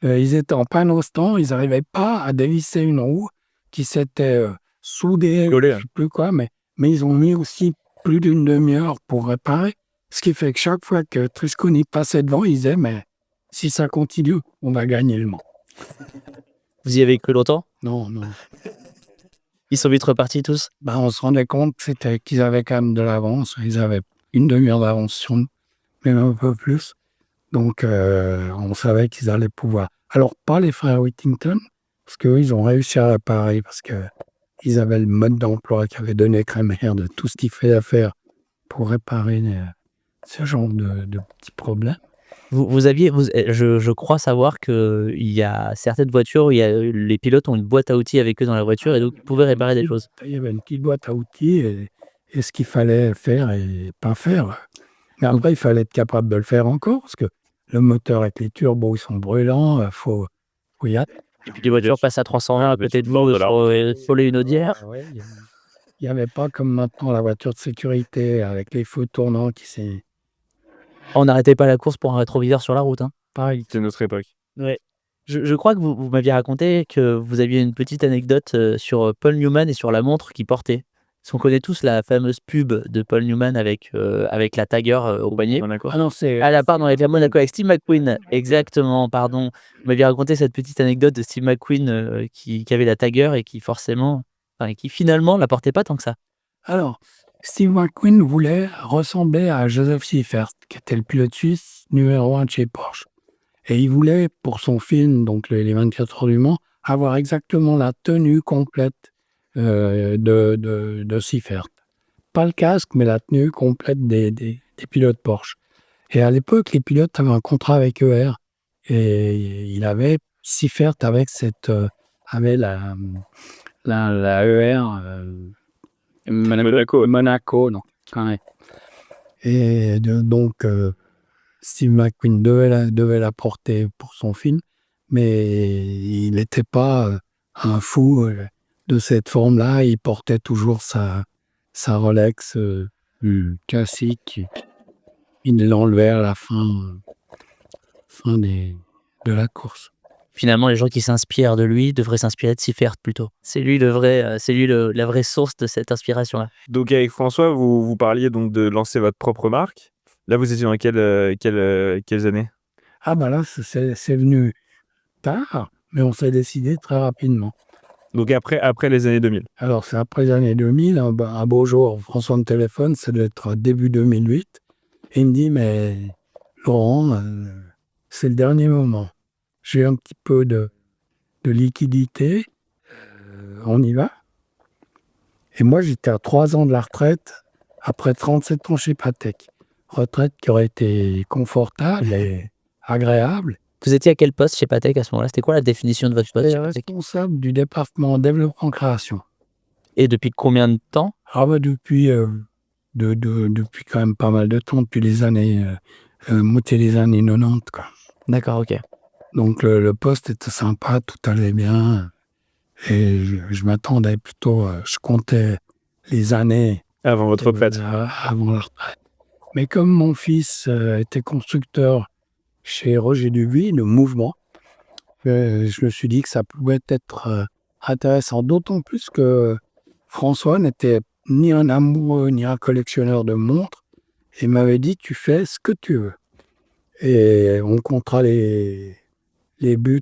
ils étaient en panne au stand, ils n'arrivaient pas à dévisser une roue qui s'était soudée, Collée, je ne sais plus quoi, mais ils ont mis aussi plus d'une demi-heure pour réparer. Ce qui fait que chaque fois que Trisconi passait devant, il disait mais si ça continue, on va gagner le Mans. Vous y avez cru longtemps? Non. Ils sont vite repartis tous? On se rendait compte qu'ils avaient quand même de l'avance. Ils avaient une demi-heure d'avance sur nous, même un peu plus. Donc, on savait qu'ils allaient pouvoir. Alors, pas les frères Whittington, parce qu'eux, ils ont réussi à réparer, parce qu'ils avaient le mode d'emploi qui avait donné Kremer de tout ce qu'il fallait faire pour réparer ce genre de petits problèmes. Je crois savoir qu'il y a certaines voitures où les pilotes ont une boîte à outils avec eux dans la voiture et donc ils pouvaient réparer des choses. Il y avait une petite boîte à outils et ce qu'il fallait faire et pas faire. Mais après, il fallait être capable de le faire encore, parce que le moteur avec les turbos, ils sont brûlants, faut y aller. Et puis les voitures passent à 320 à côté de vous sur les Linaudières. Il n'y avait pas comme maintenant la voiture de sécurité avec les feux tournants qui s'est... On n'arrêtait pas la course pour un rétroviseur sur la route. Pareil. C'était notre époque. Ouais. Je crois que vous m'aviez raconté que vous aviez une petite anecdote sur Paul Newman et sur la montre qu'il portait. Parce qu'on connaît tous la fameuse pub de Paul Newman avec la Tiger au poignet. Monaco. Ah non, c'est... Pardon, avec la Monaco, avec Steve McQueen. Exactement, pardon. Vous m'aviez raconté cette petite anecdote de Steve McQueen qui avait la Tiger et qui qui finalement la portait pas tant que ça. Alors, Steve McQueen voulait ressembler à Joseph Seifert, qui était le pilote suisse numéro 1 de chez Porsche. Et il voulait, pour son film, donc les 24 heures du Mans, avoir exactement la tenue complète de Seifert. Pas le casque, mais la tenue complète des pilotes Porsche. Et à l'époque, les pilotes avaient un contrat avec ER. Et il avait Seifert avec avait la ER Monaco, non. Ouais. Et donc, Steve McQueen devait la porter pour son film, mais il n'était pas un fou de cette forme-là. Il portait toujours sa Rolex classique. Il l'enlevait à la fin de la course. Finalement, les gens qui s'inspirent de lui devraient s'inspirer de Seifert plutôt. C'est lui la vraie source de cette inspiration-là. Donc avec François, vous parliez donc de lancer votre propre marque. Là, vous étiez dans quelles années? Là, c'est venu tard, mais on s'est décidé très rapidement. Donc après les années 2000. Alors, c'est après les années 2000, un beau jour, François me téléphone, ça doit être début 2008, et il me dit, mais Laurent, c'est le dernier moment. J'ai un petit peu de liquidité, on y va. Et moi, j'étais à 3 ans de la retraite, après 37 ans chez Patek. Retraite qui aurait été confortable et agréable. Vous étiez à quel poste chez Patek à ce moment-là? C'était quoi la définition de votre poste chez Patek? Responsable du département développement création. Et depuis combien de temps? Depuis quand même pas mal de temps, depuis les années, moitié des années 90, quoi. D'accord, ok. Donc le poste était sympa, tout allait bien. Et je m'attendais plutôt, je comptais les années Avant votre retraite. avant la retraite. Mais comme mon fils était constructeur chez Roger Dubuis, le mouvement, je me suis dit que ça pouvait être intéressant. D'autant plus que François n'était ni un amoureux ni un collectionneur de montres. Il m'avait dit, tu fais ce que tu veux. Et on comptera les les buts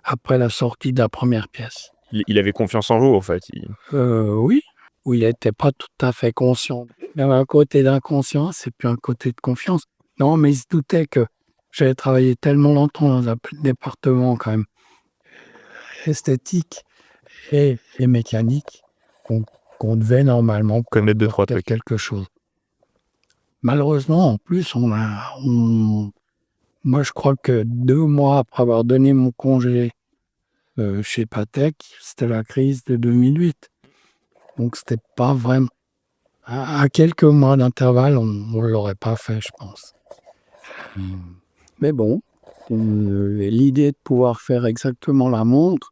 après la sortie de la première pièce. Il avait confiance en vous, en fait. Oui, où il n'était pas tout à fait conscient. Il y avait un côté d'inconscience et puis un côté de confiance. Non, mais il se doutait que j'avais travaillé tellement longtemps dans un département quand même esthétique et mécanique qu'on devait normalement Connaître deux, trois faire trucs. quelque chose. Malheureusement, en plus, moi, je crois que 2 mois après avoir donné mon congé chez Patek, c'était la crise de 2008. Donc, c'était pas vraiment... À quelques mois d'intervalle, on ne l'aurait pas fait, je pense. Mais bon, l'idée de pouvoir faire exactement la montre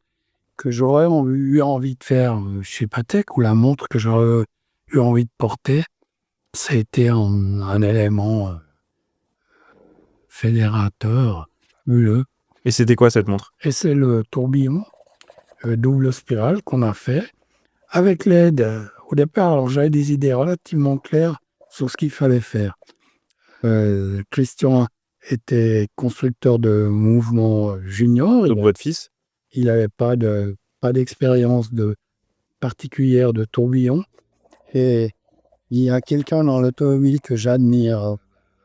que j'aurais eu envie de faire chez Patek, ou la montre que j'aurais eu envie de porter, ça a été un élément fédérateur, fabuleux. Et c'était quoi cette montre? Et c'est le tourbillon double spirale qu'on a fait avec l'aide. Au départ, alors j'avais des idées relativement claires sur ce qu'il fallait faire. Christian était constructeur de mouvements junior. Donc votre fils? Il n'avait pas d'expérience particulière de tourbillon. Et il y a quelqu'un dans l'automobile que j'admire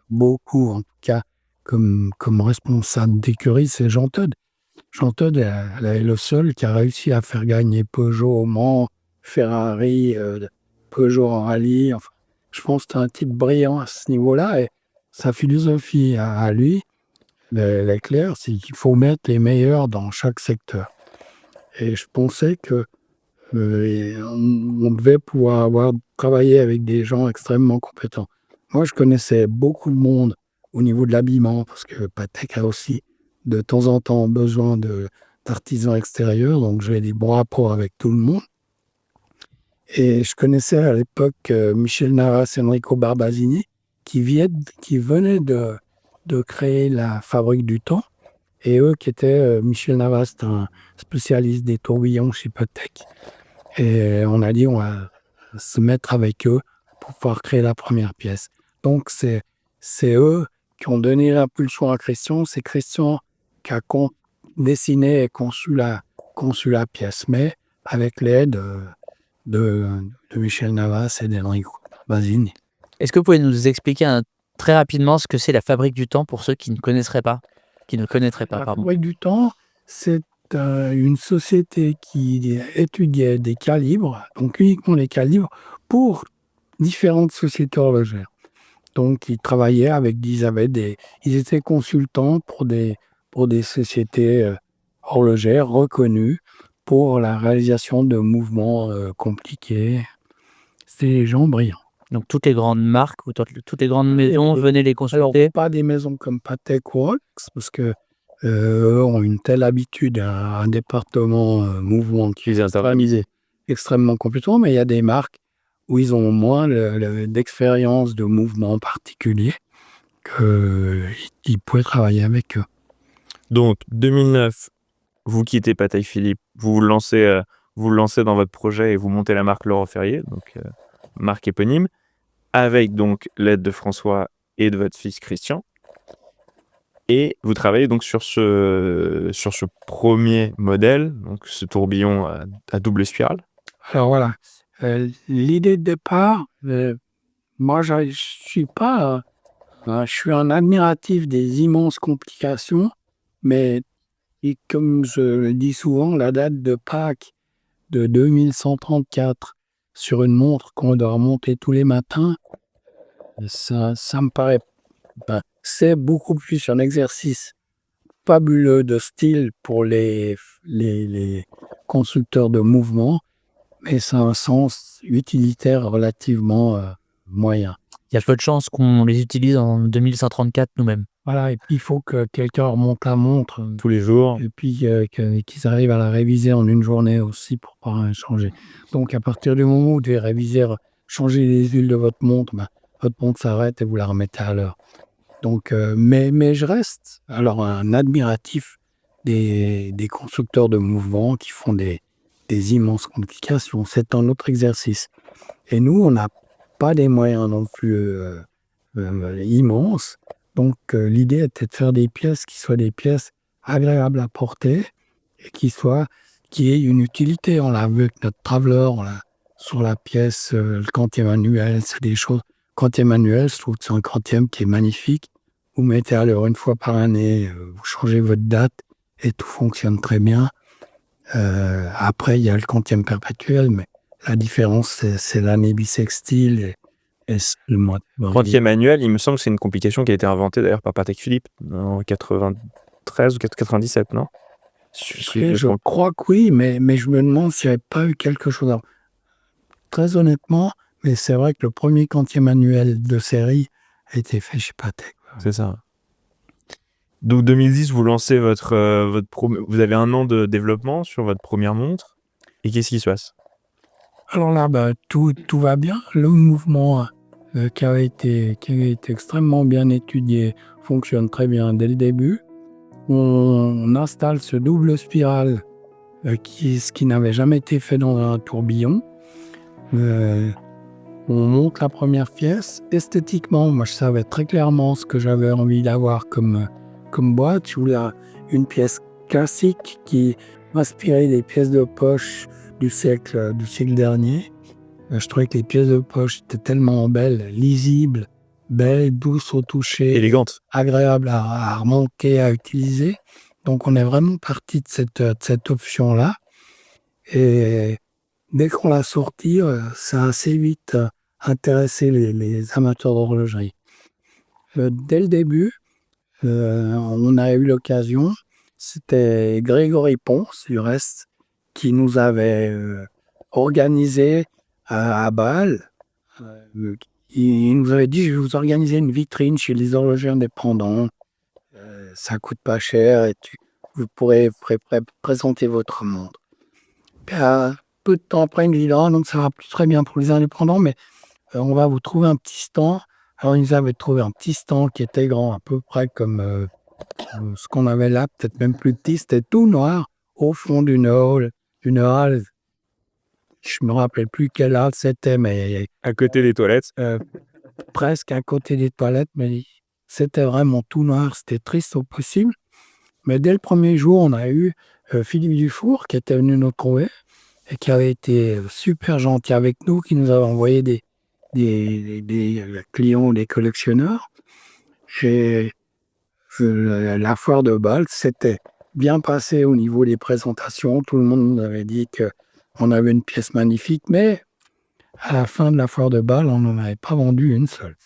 beaucoup, en tout cas comme responsable d'écurie, c'est Jean Todt. Jean Todt est le seul qui a réussi à faire gagner Peugeot au Mans, Ferrari, Peugeot en rallye. Enfin, je pense que c'est un type brillant à ce niveau-là. Et sa philosophie à lui, elle est claire, c'est qu'il faut mettre les meilleurs dans chaque secteur. Et je pensais que on devait pouvoir travailler avec des gens extrêmement compétents. Moi, je connaissais beaucoup de monde au niveau de l'habillement, parce que Patek a aussi de temps en temps besoin d'artisans extérieurs, donc j'ai des bons rapports avec tout le monde. Et je connaissais à l'époque Michel Navas et Enrico Barbasini, qui venaient de créer la Fabrique du Temps, et eux qui étaient, Michel Navas, un spécialiste des tourbillons chez Patek. Et on a dit, on va se mettre avec eux pour pouvoir créer la première pièce. Donc, c'est eux qui ont donné l'impulsion à Christian. C'est Christian qui a dessiné et conçu la pièce, mais avec l'aide de Michel Navas et d'Enrico Basini. Est-ce que vous pouvez nous expliquer très rapidement ce que c'est la Fabrique du Temps pour ceux qui ne connaîtraient pas? La Fabrique du Temps, c'est une société qui étudiait des calibres, donc uniquement les calibres, pour différentes sociétés horlogères. Donc, ils travaillaient ils étaient consultants pour des sociétés horlogères reconnues pour la réalisation de mouvements compliqués. C'était des gens brillants. Donc toutes les grandes marques ou toutes les grandes maisons venaient les Alors, consulter? pas des maisons comme Patek ou Rolex, parce que eux ont une telle habitude, un département mouvement qui est organisé extrêmement compétent, mais il y a des marques où ils ont moins d'expérience de mouvement particulier qu'ils pouvaient travailler avec eux. Donc 2009, vous quittez Patek Philippe, vous vous lancez dans votre projet et vous montez la marque Laurent Ferrier, donc marque éponyme, avec donc l'aide de François et de votre fils Christian. Et vous travaillez donc sur ce premier modèle, donc ce tourbillon à double spirale. Alors voilà, l'idée de départ, moi je suis pas, je suis un admiratif des immenses complications, mais comme je le dis souvent, la date de Pâques de 2134 sur une montre qu'on doit remonter tous les matins, ça me paraît... c'est beaucoup plus un exercice fabuleux de style pour les constructeurs de mouvements, mais ça a un sens utilitaire relativement moyen. Il y a peu de chances qu'on les utilise en 2134 nous-mêmes. Voilà, et puis il faut que quelqu'un remonte la montre tous les jours, et puis qu'ils arrivent à la réviser en une journée aussi pour pouvoir changer. Donc à partir du moment où vous devez réviser, changer les huiles de votre montre s'arrête et vous la remettez à l'heure. Donc, mais je reste alors un admiratif des constructeurs de mouvements qui font des immenses complications. C'est un autre exercice. Et nous, on n'a pas des moyens non plus immenses. Donc, l'idée était de faire des pièces qui soient des pièces agréable à porter et qui ait une utilité. On l'a vu avec notre Traveler, sur la pièce, le quantième manuel, c'est des choses. Quantième manuel, je trouve que c'est un quantième qui est magnifique. Vous mettez à l'heure une fois par année, vous changez votre date et tout fonctionne très bien. Après, il y a le quantième perpétuel, mais la différence, c'est l'année bissextile et le mois de Quantième manuel, il me semble que c'est une complication qui a été inventée d'ailleurs par Patek Philippe en 93 ou 97, non? Je crois que oui, mais je me demande s'il n'y avait pas eu quelque chose avant. Très honnêtement, mais c'est vrai que le premier quantième manuel de série a été fait chez Patek. C'est ça. Donc 2010, vous lancez vous avez 1 an de développement sur votre première montre. Et qu'est-ce qui se passe? Alors là, tout va bien. Le mouvement qui avait été extrêmement bien étudié fonctionne très bien dès le début. On installe ce double spirale ce qui n'avait jamais été fait dans un tourbillon. On monte la première pièce. Esthétiquement, moi je savais très clairement ce que j'avais envie d'avoir comme boîte. Je voulais une pièce classique qui m'inspirait des pièces de poche du siècle dernier. Je trouvais que les pièces de poche étaient tellement belles, lisibles, belles, douces au toucher, Élégante. agréables à remonter, à utiliser. Donc on est vraiment parti de cette option-là. Et dès qu'on l'a sorti, ça a assez vite intéressé les amateurs d'horlogerie. Dès le début, on a eu l'occasion, c'était Grégory Ponce, du reste, qui nous avait organisé à Bâle. Il nous avait dit, je vais vous organiser une vitrine chez les horlogers indépendants. Ça coûte pas cher et vous pourrez présenter votre montre. Puis, peu de temps après, il nous dit, donc ça va plus très bien pour les indépendants, mais on va vous trouver un petit stand. Alors, ils nous avaient trouvé un petit stand qui était grand, à peu près comme ce qu'on avait là, peut-être même plus petit. C'était tout noir, au fond d'une halle. Je me rappelle plus quelle halle c'était, mais À côté des toilettes. presque à côté des toilettes, mais c'était vraiment tout noir. C'était triste au possible. Mais dès le premier jour, on a eu Philippe Dufour qui était venu nous trouver et qui avait été super gentil avec nous, qui nous avait envoyé des clients, des collectionneurs. La foire de Bâle, c'était bien passé au niveau des présentations. Tout le monde nous avait dit qu'on avait une pièce magnifique, mais à la fin de la foire de Bâle, on n'en avait pas vendu une seule.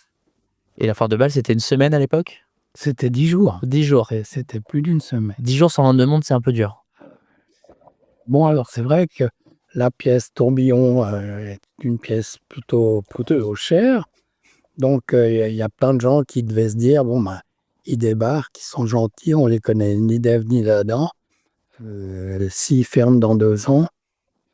Et la foire de Bâle, c'était une semaine à l'époque? C'était 10 jours. 10 jours. C'était plus d'une semaine. 10 jours sans vendre de montre, c'est un peu dur. Bon, alors c'est vrai que la pièce tourbillon est une pièce plutôt chère. Donc il y a plein de gens qui devaient se dire, ils débarquent, ils sont gentils, on les connaît ni d'Ève ni d'Adam. S'ils ferment dans 2 ans,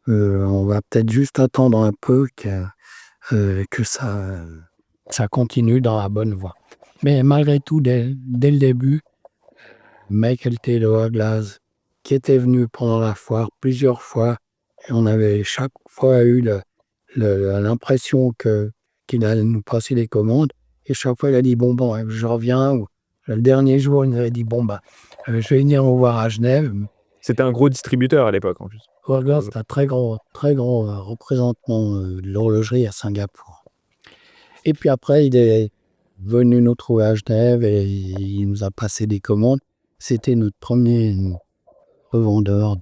on va peut-être juste attendre un peu que ça continue dans la bonne voie. Mais malgré tout, dès le début, Michael Taylor Glass, qui était venu pendant la foire plusieurs fois, et on avait chaque fois eu l'impression qu'il allait nous passer les commandes, et chaque fois il a dit je reviens, ou le dernier jour il nous avait dit je vais venir vous voir à Genève. C'était un gros distributeur à l'époque en plus. Glass, c'est un très grand représentant de l'horlogerie à Singapour. Et puis après il est venu nous trouver à Genève et il nous a passé des commandes. C'était notre premier revendeur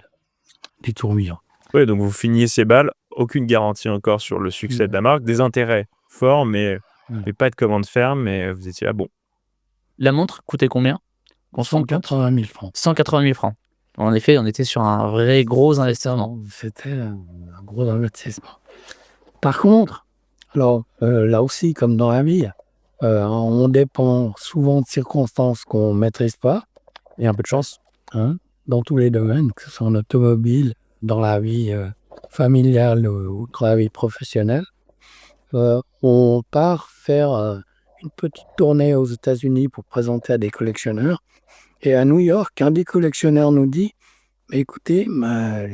des tourbillons. Oui, donc vous finiez Bâle, aucune garantie encore sur le succès de la marque, des intérêts forts, mais pas de commande ferme, mais vous étiez là, bon. La montre coûtait combien? 180 000 francs. 180 000 francs. En effet, on était sur un vrai gros investissement. C'était un gros investissement. Par contre, alors là aussi, comme dans la vie, on dépend souvent de circonstances qu'on ne maîtrise pas. Et un peu de chance. Dans tous les domaines, que ce soit en automobile, dans la vie familiale ou dans la vie professionnelle. On part faire une petite tournée aux États-Unis pour présenter à des collectionneurs. Et à New York, un des collectionneurs nous dit « Écoutez,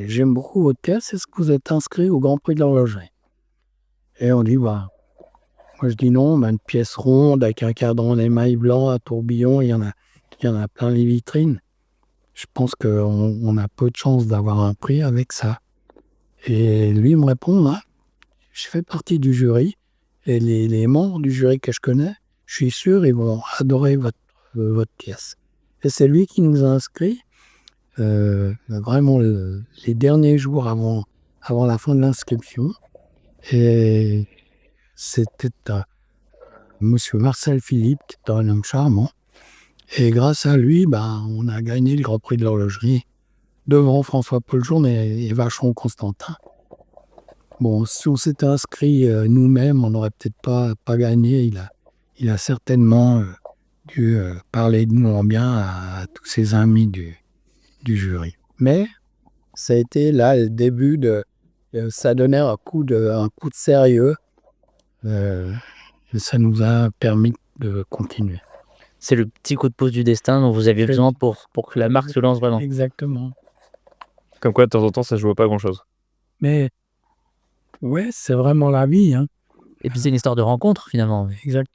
j'aime beaucoup votre pièce, est-ce que vous êtes inscrit au Grand Prix de l'horlogerie ?» Et on dit moi je dis non, une pièce ronde avec un cadran en émail blanc à tourbillon, il y en a plein les vitrines. je pense qu'on a peu de chance d'avoir un prix avec ça. Et lui me répond, hein, je fais partie du jury et les membres du jury que je connais, je suis sûr, ils vont adorer votre pièce. Et c'est lui qui nous a inscrits vraiment les derniers jours avant la fin de l'inscription. Et c'était Monsieur Marcel Philippe, qui est un homme charmant. Et grâce à lui, on a gagné le Grand Prix de l'horlogerie devant François-Paul Journe et Vacheron Constantin. Bon, si on s'était inscrit nous-mêmes, on n'aurait peut-être pas gagné. Il a certainement dû parler de nous en bien à tous ses amis du jury. Mais ça a été là le début ça donnait un coup de sérieux. Et ça nous a permis de continuer. C'est le petit coup de pouce du destin dont vous aviez besoin pour que la marque se lance vraiment. Exactement. Comme quoi, de temps en temps, ça joue à pas grand-chose. Mais ouais, c'est vraiment la vie. Hein. Et puis c'est une histoire de rencontre finalement. Exact.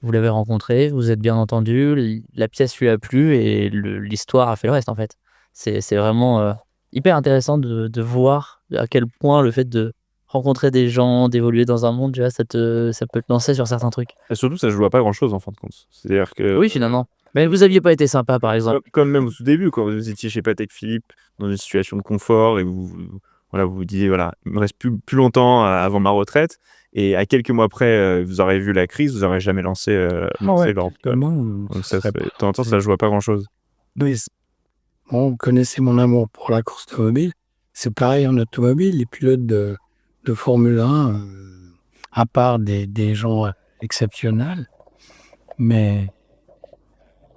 Vous l'avez rencontré, vous êtes bien entendu, la pièce lui a plu et l'histoire a fait le reste en fait. C'est vraiment hyper intéressant de voir à quel point le fait de rencontrer des gens, d'évoluer dans un monde, tu vois, ça peut te lancer sur certains trucs. Et surtout, ça joue à pas grand-chose en fin de compte. C'est-à-dire que Oui, finalement. Mais vous aviez pas été sympa par exemple. comme même au tout début, quand vous étiez chez Patek Philippe, dans une situation de confort et vous disiez voilà, il me reste plus longtemps avant ma retraite. Et à quelques mois près, vous aurez vu la crise, vous n'aurez jamais lancé leur. Donc ça, de temps en temps, ça joue à pas grand-chose. Oui, bon, vous connaissez mon amour pour la course automobile. C'est pareil en automobile. Les pilotes de Formule 1, à part des gens exceptionnels, mais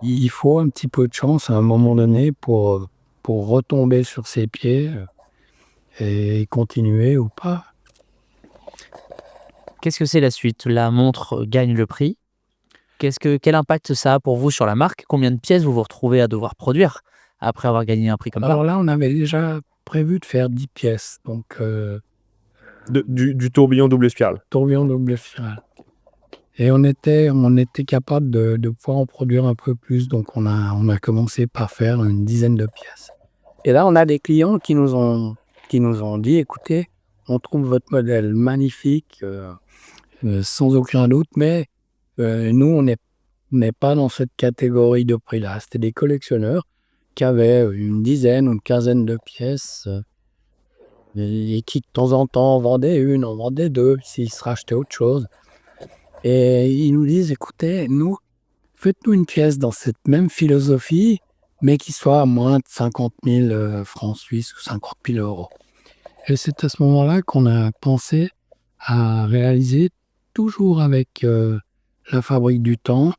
il faut un petit peu de chance à un moment donné pour retomber sur ses pieds et continuer ou pas. Qu'est-ce que c'est la suite? La montre gagne le prix. Quel impact ça a pour vous sur la marque? Combien de pièces vous vous retrouvez à devoir produire après avoir gagné un prix comme ça? Alors là, on avait déjà prévu de faire 10 pièces. Donc, Du tourbillon double spirale. tourbillon double spirale. Et on était capable de pouvoir en produire un peu plus. Donc, on a commencé par faire une dizaine de pièces. Et là, on a des clients qui nous ont dit, écoutez, on trouve votre modèle magnifique, sans aucun doute, mais nous, on n'est pas dans cette catégorie de prix-là. C'était des collectionneurs qui avaient une dizaine ou une quinzaine de pièces et qui, de temps en temps, en vendaient une, en vendaient deux, s'ils se rachetaient autre chose. Et ils nous disent, écoutez, faites-nous une pièce dans cette même philosophie, mais qui soit à moins de 50 000 francs suisses ou 50 000 euros. Et c'est à ce moment-là qu'on a pensé à réaliser, toujours avec la Fabrique du Temps,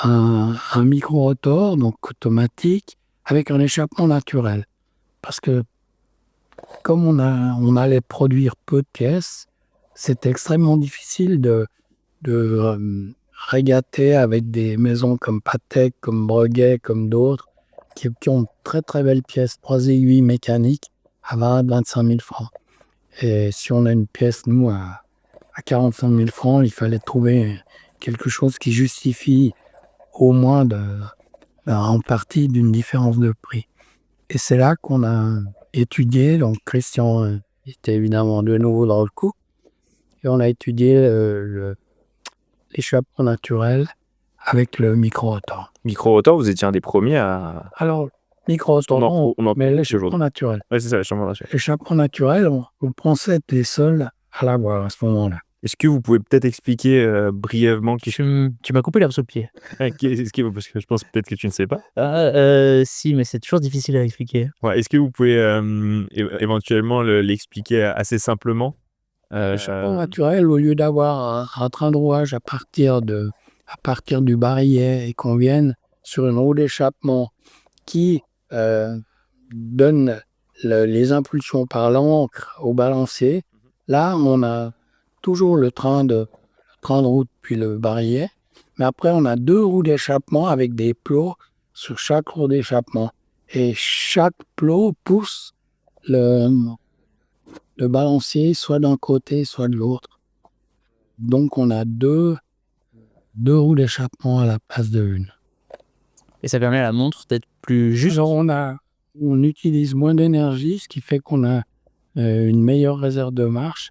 un micro-rotor, donc automatique, avec un échappement naturel. Parce que comme on allait produire peu de pièces, c'était extrêmement difficile de régater avec des maisons comme Patek, comme Breguet, comme d'autres, qui ont très très belles pièces, 3 aiguilles mécaniques à 25 000 francs. Et si on a une pièce, nous, à 45 000 francs, il fallait trouver quelque chose qui justifie au moins en partie d'une différence de prix. Et c'est là qu'on a étudié, donc Christian était évidemment de nouveau dans le coup, et on a étudié l'échappement naturel avec le micro-rotor. Micro-rotor, vous étiez un des premiers à. Alors, micro-rotor, mais l'échappement naturel. Oui, c'est ça, l'échappement naturel. L'échappement naturel, on pensait être les seuls à l'avoir à ce moment-là. Est-ce que vous pouvez peut-être expliquer brièvement Tu m'as coupé l'herbe sous le pied. parce que je pense peut-être que tu ne sais pas. Si, mais c'est toujours difficile à expliquer. Ouais, est-ce que vous pouvez éventuellement l'expliquer assez simplement? L'échappement naturel, au lieu d'avoir un train de rouage à partir du barillet et qu'on vienne sur une roue d'échappement qui donne les impulsions par l'encre au balancier, là on a toujours le train de roue puis le barillet, mais après on a 2 roues d'échappement avec des plots sur chaque roue d'échappement. Et chaque plot pousse le balancier soit d'un côté, soit de l'autre. Donc on a deux roues d'échappement à la place de une. Et ça permet à la montre d'être plus juste? Alors on utilise moins d'énergie, ce qui fait qu'on a une meilleure réserve de marche.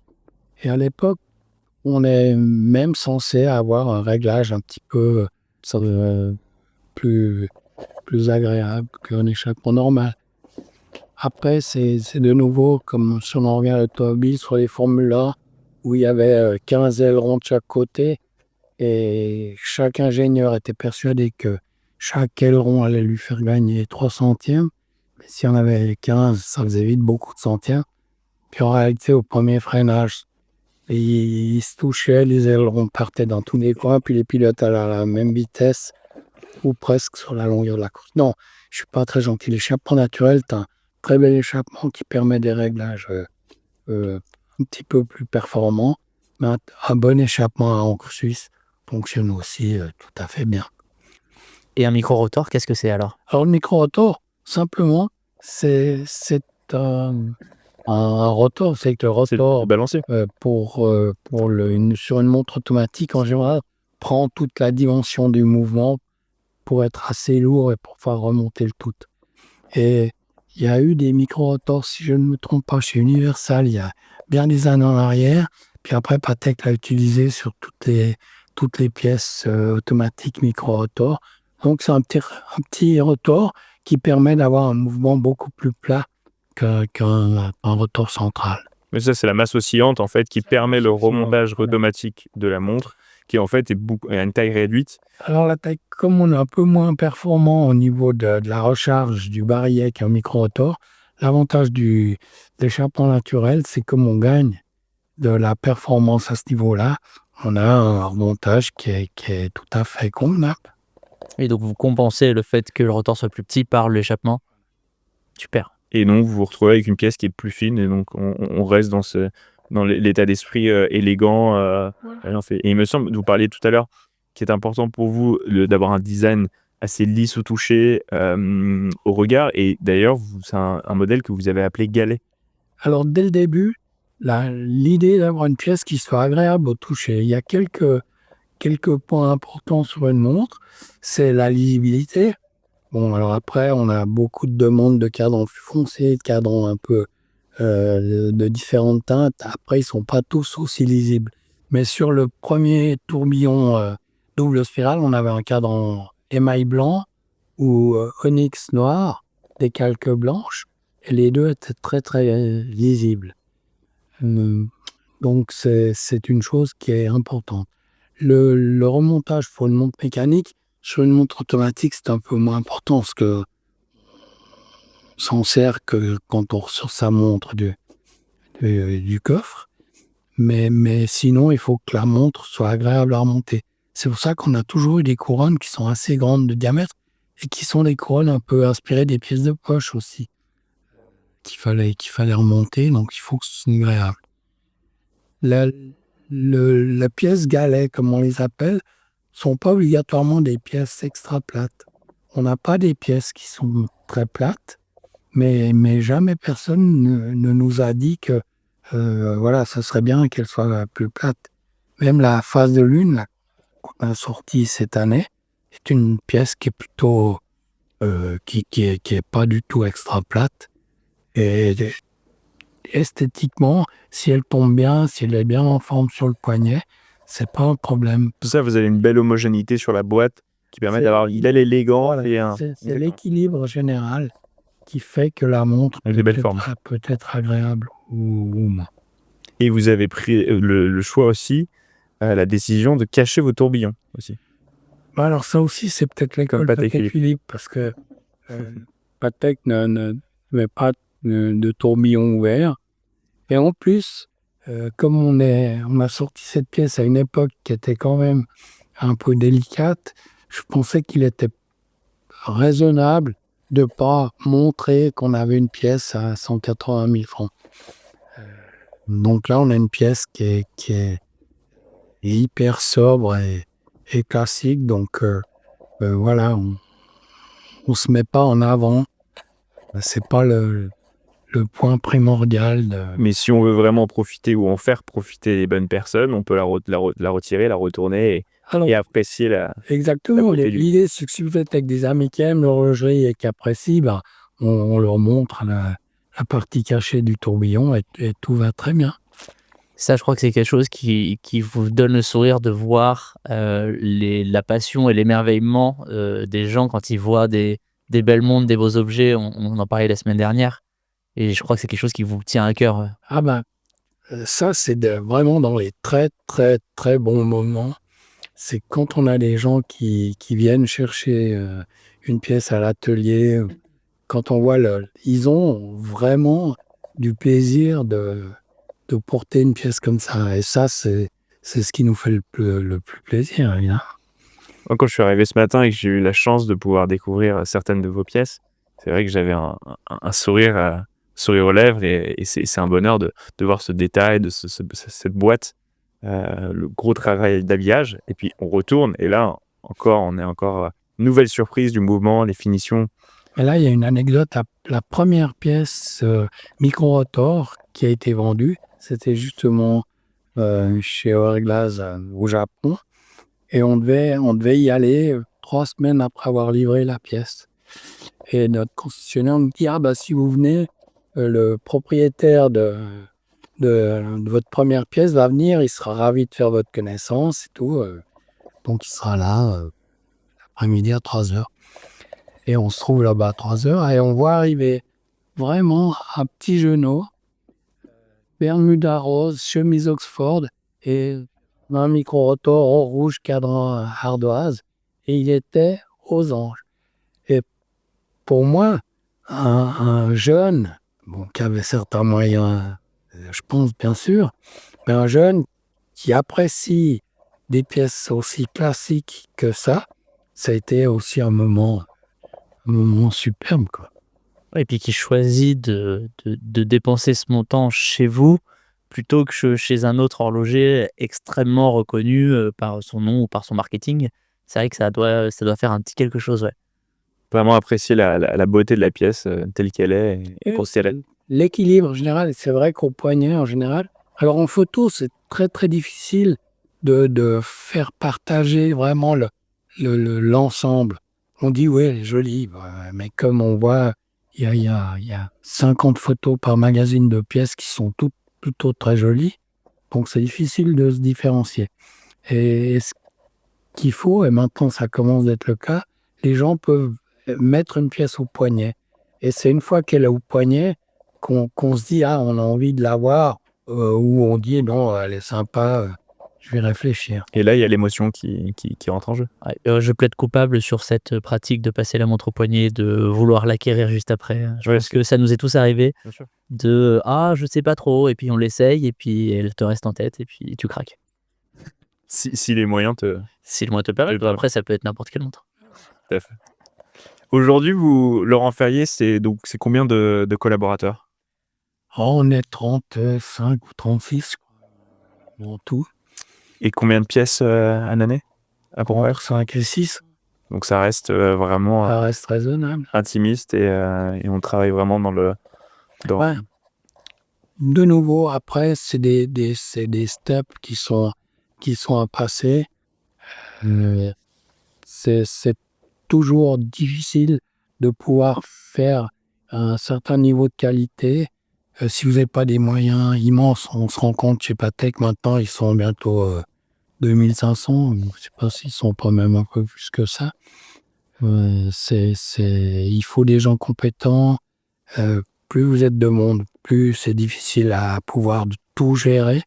Et à l'époque, on est même censé avoir un réglage un petit peu plus agréable qu'un échappement normal. Après, c'est de nouveau comme si on en revient à l'automobile sur les Formule 1 où il y avait 15 ailerons de chaque côté et chaque ingénieur était persuadé que chaque aileron allait lui faire gagner 3 centièmes. Mais si on avait 15, ça faisait vite beaucoup de centièmes. Puis en réalité, au premier freinage, ils se touchaient, les ailerons partaient dans tous les coins, puis les pilotes allaient à la même vitesse ou presque sur la longueur de la course. Non, je suis pas très gentil. L'échappement naturel, c'est un très bel échappement qui permet des réglages un petit peu plus performants. Mais un bon échappement à encre suisse fonctionne aussi tout à fait bien. Et un micro-rotor, qu'est-ce que c'est alors? Alors le micro-rotor, simplement, c'est un rotor. C'est que le C'est le rotor, balancier. sur une montre automatique, en général, prend toute la dimension du mouvement pour être assez lourd et pour pouvoir remonter le tout. Et il y a eu des micro-rotors, si je ne me trompe pas, chez Universal, il y a bien des années en arrière. Puis après, Patek l'a utilisé sur toutes les pièces automatiques micro-rotors. Donc c'est un petit rotor qui permet d'avoir un mouvement beaucoup plus plat qu'un rotor central. Mais ça, c'est la masse oscillante, en fait, qui permet le remontage automatique de la montre, qui, en fait, a une taille réduite. Alors la taille, comme on est un peu moins performant au niveau de la recharge du barillet qu'un micro-rotor, l'avantage de l'échappement naturel, c'est comme on gagne de la performance à ce niveau-là, on a un remontage qui est tout à fait convenable. Et donc vous compensez le fait que le rotor soit plus petit par l'échappement. Super. Et donc, vous vous retrouvez avec une pièce qui est plus fine, et donc on reste dans l'état d'esprit élégant. Et il me semble, vous parliez tout à l'heure, qu'il est important pour vous d'avoir un design assez lisse au toucher, au regard. Et d'ailleurs, c'est un modèle que vous avez appelé Galet. Alors dès le début, l'idée d'avoir une pièce qui soit agréable au toucher, il y a quelques points importants sur une montre, c'est la lisibilité. Bon, alors après, on a beaucoup de demandes de cadrans plus foncés, de cadrans un peu de différentes teintes. Après, ils sont pas tous aussi lisibles. Mais sur le premier tourbillon double spirale, on avait un cadran émail blanc ou onyx noir, des calques blanches, et les deux étaient très très lisibles. Donc c'est une chose qui est importante. Le remontage pour une montre mécanique, sur une montre automatique, c'est un peu moins important parce que s'en sert que quand on ressort sa montre du coffre. Mais sinon, il faut que la montre soit agréable à remonter. C'est pour ça qu'on a toujours eu des couronnes qui sont assez grandes de diamètre et qui sont des couronnes un peu inspirées des pièces de poche aussi, qu'il fallait remonter, donc il faut que ce soit agréable. La pièce galet, comme on les appelle, sont pas obligatoirement des pièces extra plates. On n'a pas des pièces qui sont très plates, mais jamais personne ne nous a dit que voilà, ça serait bien qu'elle soit plus plate. Même la phase de lune là, qu'on a sortie cette année, est une pièce qui est plutôt qui est pas du tout extra plate. Et esthétiquement, si elle tombe bien, si elle est bien en forme sur le poignet, c'est pas un problème. Tout ça, vous avez une belle homogénéité sur la boîte qui permet d'avoir une belle élégance. Voilà, c'est l'équilibre général qui fait que la montre peut être agréable ou moins. Et vous avez pris le choix aussi, la décision de cacher vos tourbillons aussi. Alors ça aussi, c'est peut-être l'école Patek Philippe, parce que Patek ne met pas de tourbillon ouvert. Et en plus, comme on a sorti cette pièce à une époque qui était quand même un peu délicate, je pensais qu'il était raisonnable de ne pas montrer qu'on avait une pièce à 180 000 francs. Donc là, on a une pièce qui est hyper sobre et classique. Donc voilà, on se met pas en avant. C'est pas le point primordial. Mais si on veut vraiment profiter ou en faire profiter les bonnes personnes, on peut la retirer, la retourner Alors, et apprécier la exactement. beauté du L'idée, c'est que si vous êtes avec des amis qui aiment l'horlogerie et qui apprécient, on leur montre la partie cachée du tourbillon et tout va très bien. Ça, je crois que c'est quelque chose qui vous donne le sourire de voir, la passion et l'émerveillement, des gens quand ils voient des belles montres, des beaux objets. On en parlait la semaine dernière et je crois que c'est quelque chose qui vous tient à cœur, Ah ça, c'est vraiment dans les très, très, très bons moments. C'est quand on a des gens qui viennent chercher une pièce à l'atelier, quand on voit ils ont vraiment du plaisir de porter une pièce comme ça. Et ça, c'est ce qui nous fait le plus plaisir, évidemment. Moi, quand je suis arrivé ce matin et que j'ai eu la chance de pouvoir découvrir certaines de vos pièces, c'est vrai que j'avais un sourire aux lèvres et c'est un bonheur de voir ce détail, de cette boîte, le gros travail d'habillage et puis on retourne et là, on est encore, nouvelle surprise du mouvement, les finitions. Mais là, il y a une anecdote. La première pièce micro-rotor qui a été vendue, c'était justement chez Hourglass au Japon. Et on devait y aller 3 semaines après avoir livré la pièce. Et notre concessionnaire nous dit: si vous venez, le propriétaire de votre première pièce va venir, il sera ravi de faire votre connaissance et tout. Donc il sera là l'après-midi à 3h. Et on se trouve là-bas à 3h et on voit arriver vraiment un petit genou, bermuda rose, chemise Oxford et un micro-rotor en rouge cadran ardoise. Et il était aux anges. Et pour moi, un jeune, qui avait certains moyens, je pense bien sûr, mais un jeune qui apprécie des pièces aussi classiques que ça a été aussi un moment superbe, quoi. et puis qui choisit de dépenser ce montant chez vous, plutôt que chez un autre horloger extrêmement reconnu, par son nom ou par son marketing. C'est vrai que ça doit faire un petit quelque chose, ouais. Vraiment apprécier la beauté de la pièce, telle qu'elle est et considérer L'équilibre général, c'est vrai qu'au poignet en général. Alors en photo, c'est très très difficile de faire partager vraiment l'ensemble. On dit oui, elle est jolie, mais comme on voit, il y a 50 photos par magazine de pièces qui sont toutes plutôt très jolies, donc c'est difficile de se différencier. Et ce qu'il faut, et maintenant ça commence d'être le cas, les gens peuvent mettre une pièce au poignet. Et c'est une fois qu'elle est au poignet qu'on se dit, on a envie de l'avoir, ou on dit, non, elle est sympa, je vais réfléchir. et là, il y a l'émotion qui rentre en jeu. Ouais, je plaide coupable sur cette pratique de passer la montre au poignet, de vouloir l'acquérir juste après. Je Ouais, pense que ça nous est tous arrivé Bien sûr. de: «Ah, je sais pas trop» et puis on l'essaye et puis elle te reste en tête et puis tu craques. Si les moyens te Si le moins te permet, te permettent. après ça peut être n'importe quelle montre. Tout à fait. Aujourd'hui, Laurent Ferrier, c'est combien de collaborateurs? On est 35 ou 36 en tout, Et combien de pièces, à l'année? À peu près? entre 5 et 6, Donc ça reste, vraiment, ça reste raisonnable. intimiste et on travaille vraiment dans Ouais. De nouveau, après, c'est c'est des steps qui sont à passer. C'est toujours difficile de pouvoir faire un certain niveau de qualité. Si vous n'avez pas des moyens immenses, on se rend compte chez Patek maintenant, ils sont bientôt 2500. Je ne sais pas s'ils sont pas même un peu plus que ça. Il faut des gens compétents. Plus vous êtes de monde, plus c'est difficile à pouvoir tout gérer.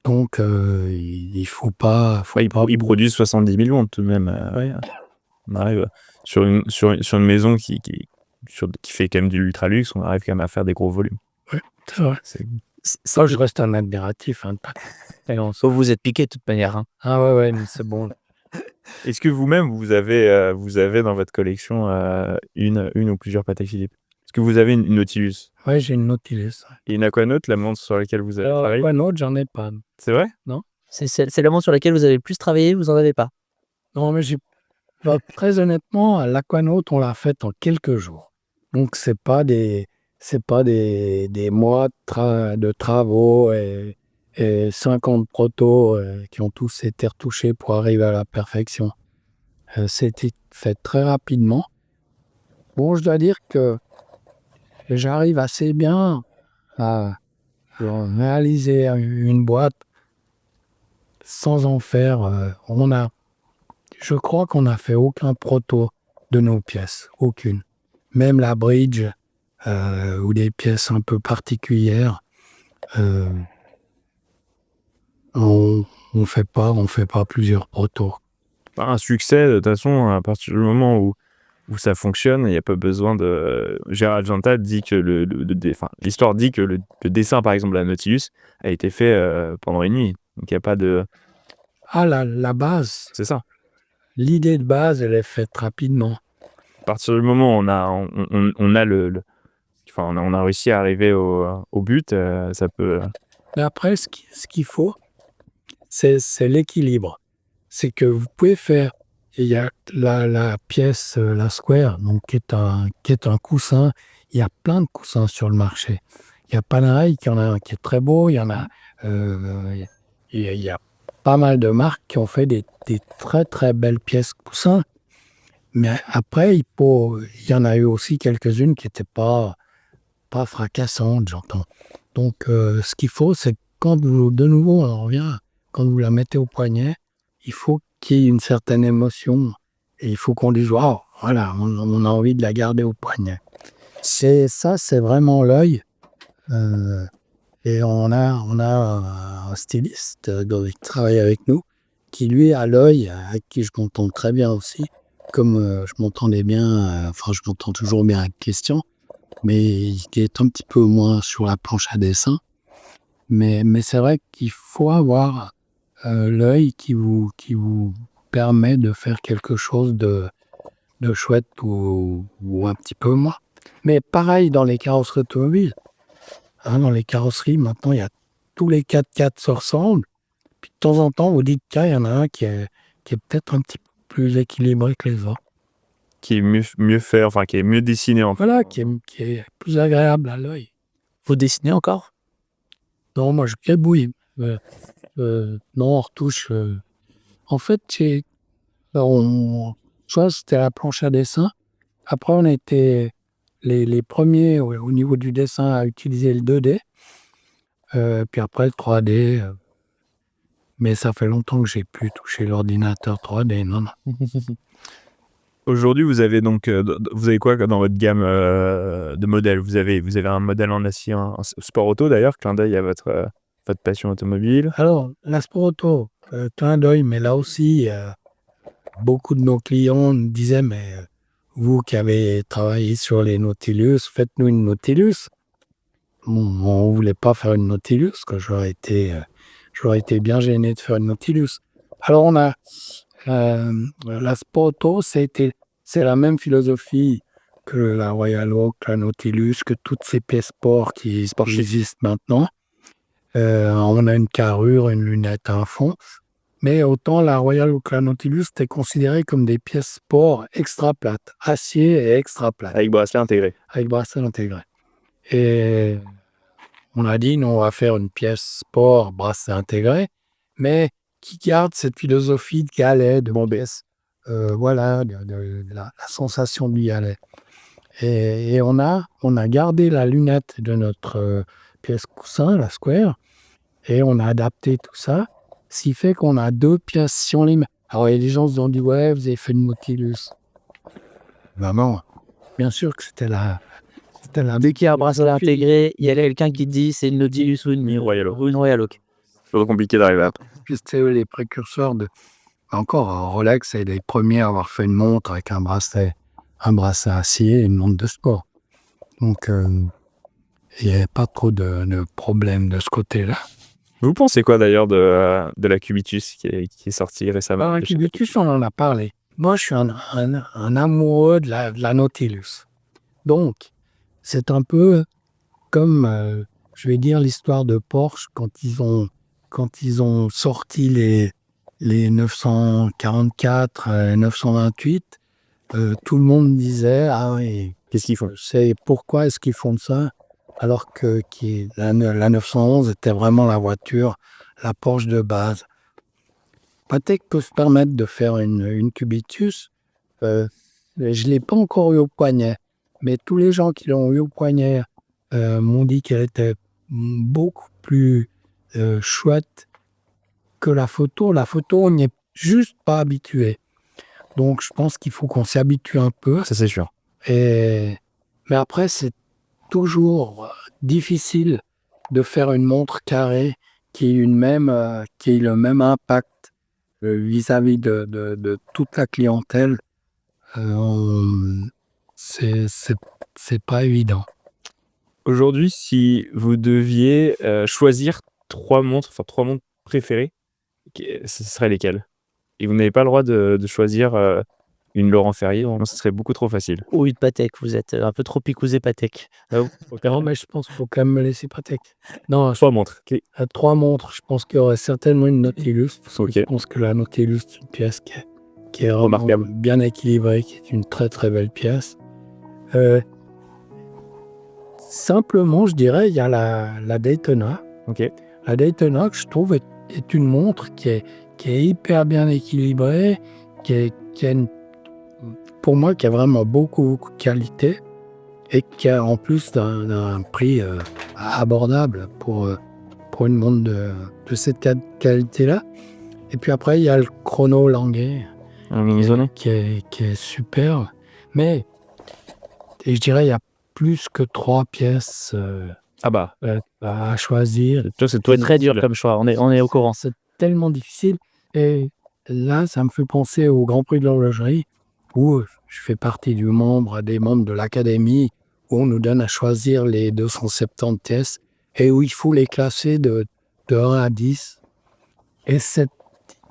Donc, il faut pas. Ouais, ils produisent 70 millions tout de même. Ouais, on arrive sur une maison qui fait quand même du ultra luxe, on arrive quand même à faire des gros volumes. Ouais, c'est vrai. Ça, je reste un admiratif. Oh, vous êtes piqué de toute manière, hein. Ah ouais, mais c'est bon. Est-ce que vous-même, vous avez dans votre collection une ou plusieurs Patek Philippe? Est-ce que vous avez une Nautilus? Ouais, j'ai une Nautilus. Et une Aquanaut, la montre sur laquelle vous avez Alors, travaillé? Aquanaut, j'en ai pas. C'est vrai? C'est la montre sur laquelle vous avez le plus travaillé, vous en avez pas? Non, mais très honnêtement, l'Aquanaut, on l'a faite en quelques jours. Donc, c'est pas des mois de travaux et et 50 protos qui ont tous été retouchés pour arriver à la perfection. C'était fait très rapidement. Bon, je dois dire que j'arrive assez bien à réaliser une boîte sans en faire. Je crois qu'on n'a fait aucun proto de nos pièces, aucune. Même la bridge ou des pièces un peu particulières, on fait pas plusieurs protos. Un succès, de toute façon, à partir du moment où ça fonctionne, il n'y a pas besoin de. Gérald Jantal dit que l'histoire dit que le dessin, par exemple, de la Nautilus a été fait pendant une nuit. Donc il n'y a pas de. Ah, la base, C'est ça. l'idée de base, elle est faite rapidement. À partir du moment où on a on a réussi à arriver au but, ça peut. Mais après, ce qu'il faut, c'est l'équilibre. C'est que vous pouvez faire. Il y a la pièce, la square, donc qui est un coussin. Il y a plein de coussins sur le marché. Il y a Panerai qui en a un qui est très beau. Il y en a. Il y a pas mal de marques qui ont fait des très très belles pièces coussins. Mais après, il y en a eu aussi quelques-unes qui n'étaient pas fracassantes, j'entends. Donc, ce qu'il faut, c'est quand de nouveau, on en revient, quand vous la mettez au poignet, il faut qu'il y ait une certaine émotion et il faut qu'on dise, waouh, voilà, on a envie de la garder au poignet. C'est vraiment l'œil. Et on a un styliste qui travaille avec nous, qui lui a l'œil, avec qui je m'entends très bien aussi, comme je m'entendais bien, je m'entends toujours bien avec Christian, mais qui est un petit peu moins sur la planche à dessin. Mais c'est vrai qu'il faut avoir l'œil qui vous permet de faire quelque chose de chouette ou un petit peu moins. Mais pareil dans les carrosseries automobiles. Dans les carrosseries, maintenant, il y a tous les 4x4 se ressemblent. Puis de temps en temps, vous dites qu'il y en a un qui est peut-être un petit peu plus équilibré que les autres. Qui est mieux fait, enfin qui est mieux dessiné en fait. Voilà, qui est plus agréable à l'œil. Vous dessinez encore? Non, moi je gribouille. Non, on retouche. En fait, soit c'était la planche à dessin. Après, on a été les premiers au niveau du dessin à utiliser le 2D. Puis après le 3D. Mais ça fait longtemps que j'ai plus touché l'ordinateur 3D, non. Aujourd'hui, vous avez donc, vous avez quoi dans votre gamme de modèles? Vous avez un modèle en acier, un sport auto d'ailleurs, clin d'œil à votre passion automobile. Alors, la Sport Auto, clin d'œil, mais là aussi, beaucoup de nos clients nous disaient, mais vous qui avez travaillé sur les Nautilus, faites-nous une Nautilus. Bon, on ne voulait pas faire une Nautilus, que j'aurais été bien gêné de faire une Nautilus. Alors, on a la Sport Auto, c'est la même philosophie que la Royal Oak, la Nautilus, que toutes ces pièces sport qui existent maintenant. On a une carrure, une lunette, un fond. Mais autant la Royal Oak, la Nautilus, c'était considéré comme des pièces sport extra plates, acier et extra plates. Avec bracelet intégré. Avec bracelet intégré. Et on a dit, nous, on va faire une pièce sport, bracelet intégré, mais qui garde cette philosophie de galet, de baisse. Voilà, de la sensation du galet. Et on a gardé la lunette de notre pièce coussin, la square, et on a adapté tout ça, ce qui fait qu'on a deux pièces si on les met. Alors, il y a des gens qui se sont dit, ouais, vous avez fait une Nautilus. Vraiment, bien sûr que c'était la. Dès qu'il y a un bracelet intégré, il y a quelqu'un qui dit c'est une Nautilus ou une Royal Oak. Royal Oak. C'est trop compliqué d'arriver à. C'était les précurseurs de. Encore, Rolex est les premiers à avoir fait une montre avec un bracelet acier et une montre de sport. Donc, il n'y avait pas trop de problèmes de ce côté-là. Vous pensez quoi d'ailleurs de la Cubitus qui est sortie récemment? La Cubitus, on en a parlé. Moi, je suis un amoureux de la Nautilus. Donc, c'est un peu comme, je vais dire, l'histoire de Porsche quand ils ont sorti les 944, 928. Tout le monde disait, ah oui, Qu'est-ce qu'ils font? pourquoi est-ce qu'ils font ça? alors que la 911 était vraiment la voiture, la Porsche de base. Patek peut se permettre de faire une Cubitus. Je ne l'ai pas encore eu au poignet, mais tous les gens qui l'ont eu au poignet m'ont dit qu'elle était beaucoup plus chouette que la photo. La photo, on n'y est juste pas habitué. Donc, je pense qu'il faut qu'on s'y habitue un peu. Ça, c'est sûr. Mais après, c'est toujours difficile de faire une montre carrée qui ait le même impact vis-à-vis de toute la clientèle. C'est pas évident. Aujourd'hui, si vous deviez choisir 3 montres préférées, ce serait lesquelles? Et vous n'avez pas le droit de choisir une Laurent Ferrier, sinon ce serait beaucoup trop facile. Ou une Patek, vous êtes un peu trop picousé Patek. Non, mais je pense qu'il faut quand même me laisser Patek. Non, 3 montres. à 3 montres, je pense qu'il y aurait certainement une Nautilus. Ok. Je pense que la Nautilus, c'est une pièce qui est Remarquable. bien équilibrée, qui est une très très belle pièce. Simplement, je dirais, il y a la Daytona. Ok. La Daytona, que je trouve, est une montre qui est hyper bien équilibrée, pour moi, qui a vraiment beaucoup de qualité et qui a en plus d'un prix abordable pour une montre de cette qualité-là. Et puis après, il y a le chrono Languet qui est super. Mais et je dirais, il y a plus que 3 pièces à choisir. C'est Très dur comme choix, on est au courant. C'est tellement difficile. Et là, ça me fait penser au Grand Prix de l'horlogerie où je fais partie des membres de l'académie où on nous donne à choisir les 270 pièces et où il faut les classer de 1 à 10. Et c'est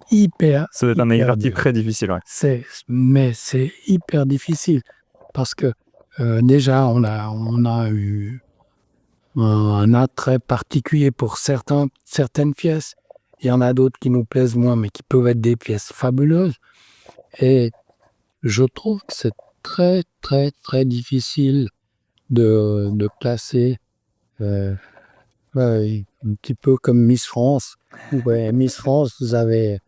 hyper. Ça doit être un hyper exercice dur. très difficile, ouais. Mais c'est hyper difficile parce que déjà, on a eu un attrait particulier pour certaines pièces. Il y en a d'autres qui nous plaisent moins, mais qui peuvent être des pièces fabuleuses. Et je trouve que c'est très, très, très difficile de classer un petit peu comme Miss France. Ouais, Miss France, vous avez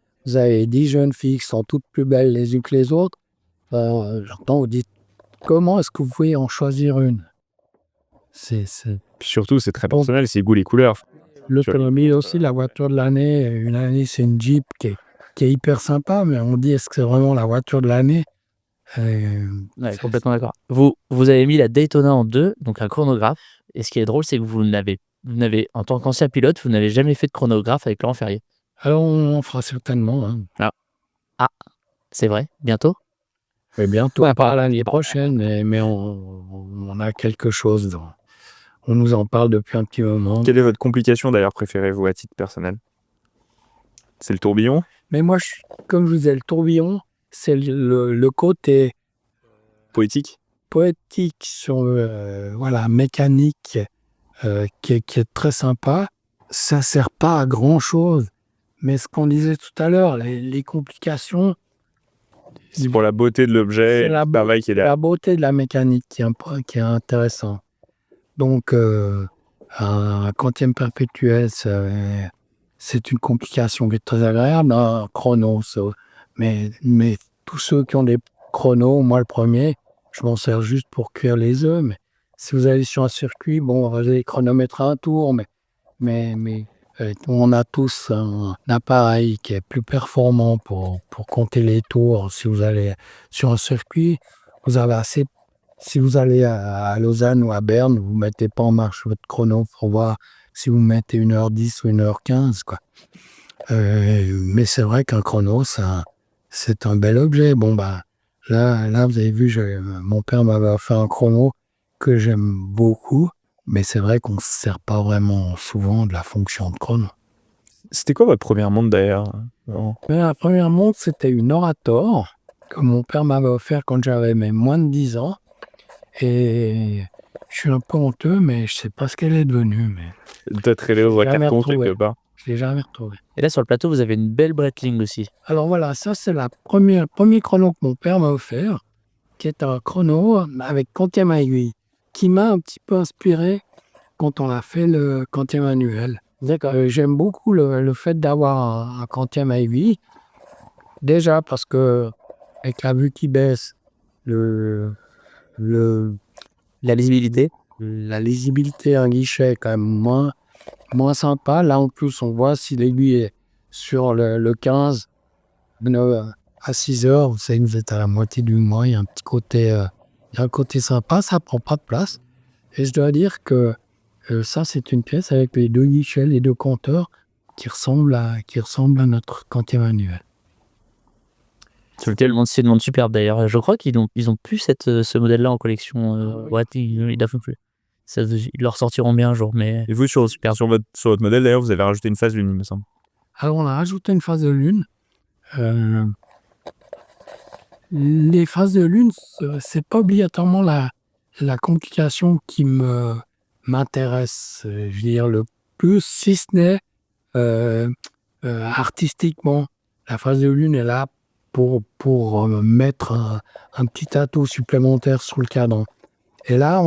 10 jeunes filles qui sont toutes plus belles les unes que les autres. J'entends vous dites, comment est-ce que vous pouvez en choisir une? Puis surtout, c'est très personnel, c'est goût, les couleurs. L'automobile aussi, la voiture de l'année. Une année, c'est une Jeep qui est hyper sympa, mais on dit, est-ce que c'est vraiment la voiture de l'année? Ouais, complètement d'accord. Vous avez mis la Daytona en 2, donc un chronographe. Et ce qui est drôle, c'est que vous n'avez, en tant qu'ancien pilote, vous n'avez jamais fait de chronographe avec Laurent Ferrier. Alors, on en fera certainement. C'est vrai, bientôt? Mais bientôt, pas l'année prochaine, mais on a quelque chose. On nous en parle depuis un petit moment. Quelle est votre complication d'ailleurs préférée, vous, à titre personnel? C'est le tourbillon? Mais moi, comme je vous disais, le tourbillon, c'est le côté Poétique? sur mécanique qui est très sympa. Ça sert pas à grand chose, mais ce qu'on disait tout à l'heure, les complications, C'est pour la beauté de l'objet, c'est le travail qui est derrière. la beauté de la mécanique qui est intéressant. Donc un quantième perpétuel, c'est une complication qui est très agréable, un chrono, mais tous ceux qui ont des chronos, moi le premier, je m'en sers juste pour cuire les œufs. Mais si vous allez sur un circuit, bon, vous allez chronométrer un tour, mais on a tous un appareil qui est plus performant pour compter les tours. Si vous allez sur un circuit, vous avez assez. Si vous allez à Lausanne ou à Berne, vous ne mettez pas en marche votre chrono pour voir si vous mettez 1h10 ou 1h15, quoi. Mais c'est vrai qu'un chrono, c'est un bel objet. Bon, là, vous avez vu, mon père m'avait offert un chrono que j'aime beaucoup, mais c'est vrai qu'on ne se sert pas vraiment souvent de la fonction de chrono. C'était quoi votre première montre d'ailleurs? La première montre, c'était une Orator que mon père m'avait offert quand j'avais moins de 10 ans. Et je suis un peu honteux, mais je ne sais pas ce qu'elle est devenue. Mais Peut-être elle est au carton quelque part. je ne l'ai jamais retrouvée. Et là, sur le plateau, vous avez une belle Breitling aussi. Alors voilà, ça c'est le premier chrono que mon père m'a offert, qui est un chrono avec quantième aiguille, qui m'a un petit peu inspiré quand on a fait le quantième annuel. D'accord. J'aime beaucoup le fait d'avoir un quantième IV. Déjà parce que avec la vue qui baisse, le, le, La lisibilité. la lisibilité à un guichet est quand même moins sympa. Là, en plus, on voit si l'aiguille est sur le 15 à 6 heures. Vous savez, vous êtes à la moitié du mois. Il y a un côté sympa. Ça prend pas de place. Et je dois dire que ça, c'est une pièce avec les 2 guichets, les 2 compteurs qui ressemblent à notre quantième annuel. Sur lequel c'est le monde superbe d'ailleurs. Je crois qu'ils ont plus ce modèle-là en collection. Ouais, ils n'en font plus. Ils le ressortiront bien un jour, mais Et vous, sur votre modèle, d'ailleurs, vous avez rajouté une phase lune, il me semble. Alors, on a rajouté une phase de lune. Les phases de lune, c'est pas obligatoirement la complication qui m'intéresse, je veux dire, le plus, si ce n'est artistiquement. La phase de lune est là pour mettre un petit atout supplémentaire sur le cadran. Et là,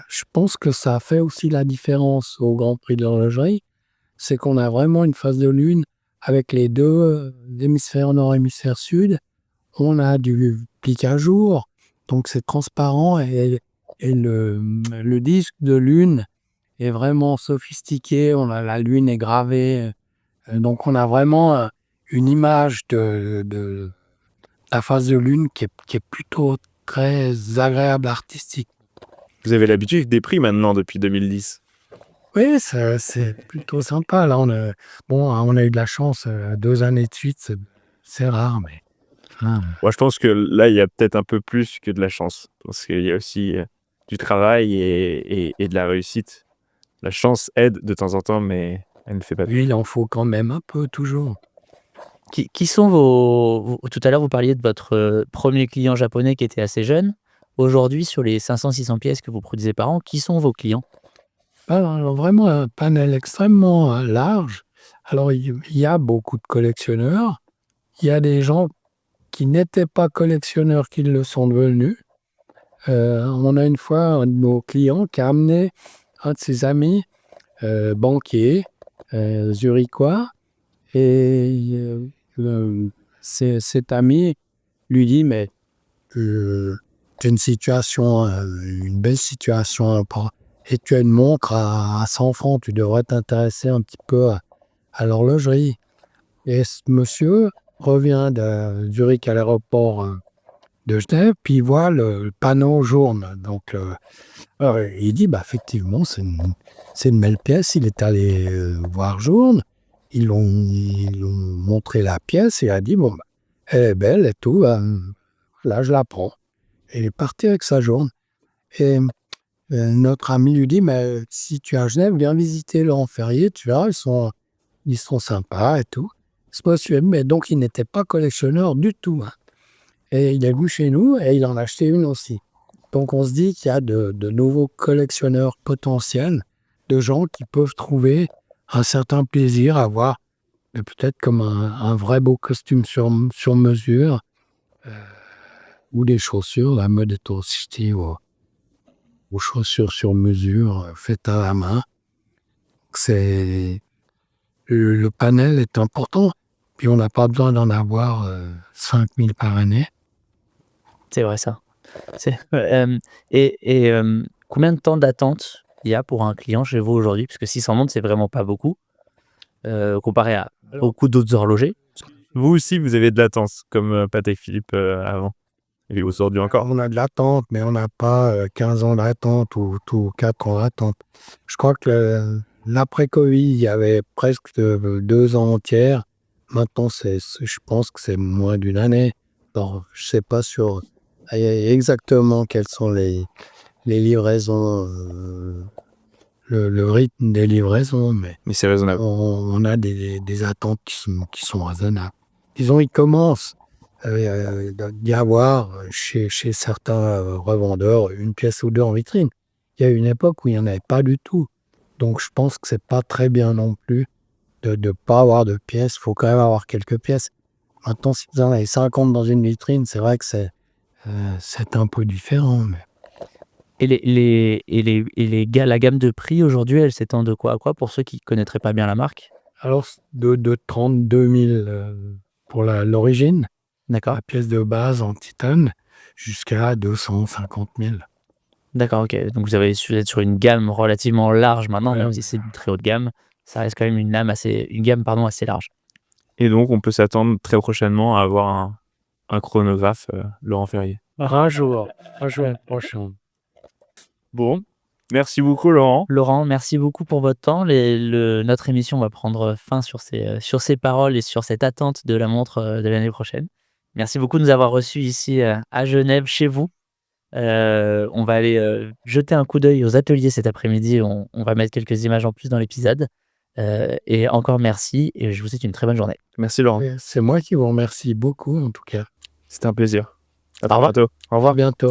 je pense que ça a fait aussi la différence au Grand Prix de l'horlogerie, c'est qu'on a vraiment une phase de lune avec les 2 hémisphères nord, hémisphère sud. On a du pic à jour, donc c'est transparent et le disque de lune est vraiment sophistiqué. La lune est gravée, donc on a vraiment une image de la phase de lune qui est plutôt très agréable, artistique. Vous avez l'habitude des prix maintenant depuis 2010. Oui, c'est plutôt sympa. Là, on a eu de la chance 2 années de suite, c'est rare, mais. Moi, je pense que là, il y a peut-être un peu plus que de la chance. Parce qu'il y a aussi du travail et de la réussite. La chance aide de temps en temps, mais elle ne fait pas tout. Oui, il en faut quand même un peu, toujours. Qui sont tout à l'heure, vous parliez de votre premier client japonais qui était assez jeune. Aujourd'hui, sur les 500-600 pièces que vous produisez par an, qui sont vos clients? Alors, vraiment un panel extrêmement large. Alors, il y a beaucoup de collectionneurs. Il y a des gens qui n'étaient pas collectionneurs qui le sont devenus. On a une fois un de nos clients qui a amené un de ses amis banquiers zurichois, et cet ami lui dit: mais tu as une belle situation, et tu as une montre à 100 francs, tu devrais t'intéresser un petit peu à l'horlogerie. Et ce monsieur revient de Zurich à l'aéroport de Genève, puis il voit le panneau jaune. Donc, alors, il dit: effectivement, c'est une belle pièce. Il est allé voir jaune. Ils l'ont montré la pièce et il a dit: bon, elle est belle et tout. Là, je la prends. Et il est parti avec sa jaune. Et notre ami lui dit: mais si tu es à Genève, viens visiter Laurent Ferrier, tu verras, ils sont sympas et tout. Ce monsieur, mais donc il n'était pas collectionneur du tout. Et il est venu chez nous et il en a acheté une aussi. Donc on se dit qu'il y a de nouveaux collectionneurs potentiels, de gens qui peuvent trouver un certain plaisir à voir, peut-être comme un vrai beau costume sur mesure, ou des chaussures. La mode est aussi aux chaussures sur mesure, faites à la main. Le panel est important, puis on n'a pas besoin d'en avoir 5000 par année. C'est vrai ça. Combien de temps d'attente il y a pour un client chez vous aujourd'hui? Parce que 600 montres, c'est vraiment pas beaucoup, comparé à beaucoup d'autres horlogers. Vous aussi, vous avez de latence, comme Patek Philippe avant. Et aujourd'hui encore. On a de l'attente, mais on n'a pas 15 ans d'attente ou 4 ans d'attente. Je crois que l'après-Covid, il y avait presque 2 ans entiers. Maintenant, je pense que c'est moins d'une année. Alors, je ne sais pas exactement quelles sont les livraisons, le rythme des livraisons, mais c'est raisonnable. on a des attentes qui sont raisonnables. Disons, il commence d'y avoir chez certains revendeurs une pièce ou deux en vitrine. Il y a une époque où il n'y en avait pas du tout. Donc je pense que c'est pas très bien non plus de ne pas avoir de pièces. Il faut quand même avoir quelques pièces. Maintenant, si vous en avez 50 dans une vitrine, c'est vrai que c'est un peu différent. Mais La gamme de prix aujourd'hui, elle s'étend de quoi à quoi pour ceux qui ne connaîtraient pas bien la marque? Alors, de 32 000 pour l'origine, D'accord. la pièce de base en titane, jusqu'à 250 000. D'accord, ok. Donc vous êtes sur une gamme relativement large maintenant, Ouais. même si c'est du très haut de gamme, ça reste quand même une gamme assez large. Et donc, on peut s'attendre très prochainement à avoir un chronographe Laurent Ferrier. Un jour prochain. Bon, merci beaucoup, Laurent. Laurent, merci beaucoup pour votre temps. Notre émission va prendre fin sur ces paroles et sur cette attente de la montre de l'année prochaine. Merci beaucoup de nous avoir reçus ici à Genève, chez vous. On va aller jeter un coup d'œil aux ateliers cet après-midi. On va mettre quelques images en plus dans l'épisode. Et encore merci et je vous souhaite une très bonne journée. Merci, Laurent. Et c'est moi qui vous remercie beaucoup, en tout cas. C'était un plaisir. À Au revoir. bientôt. Au revoir bientôt.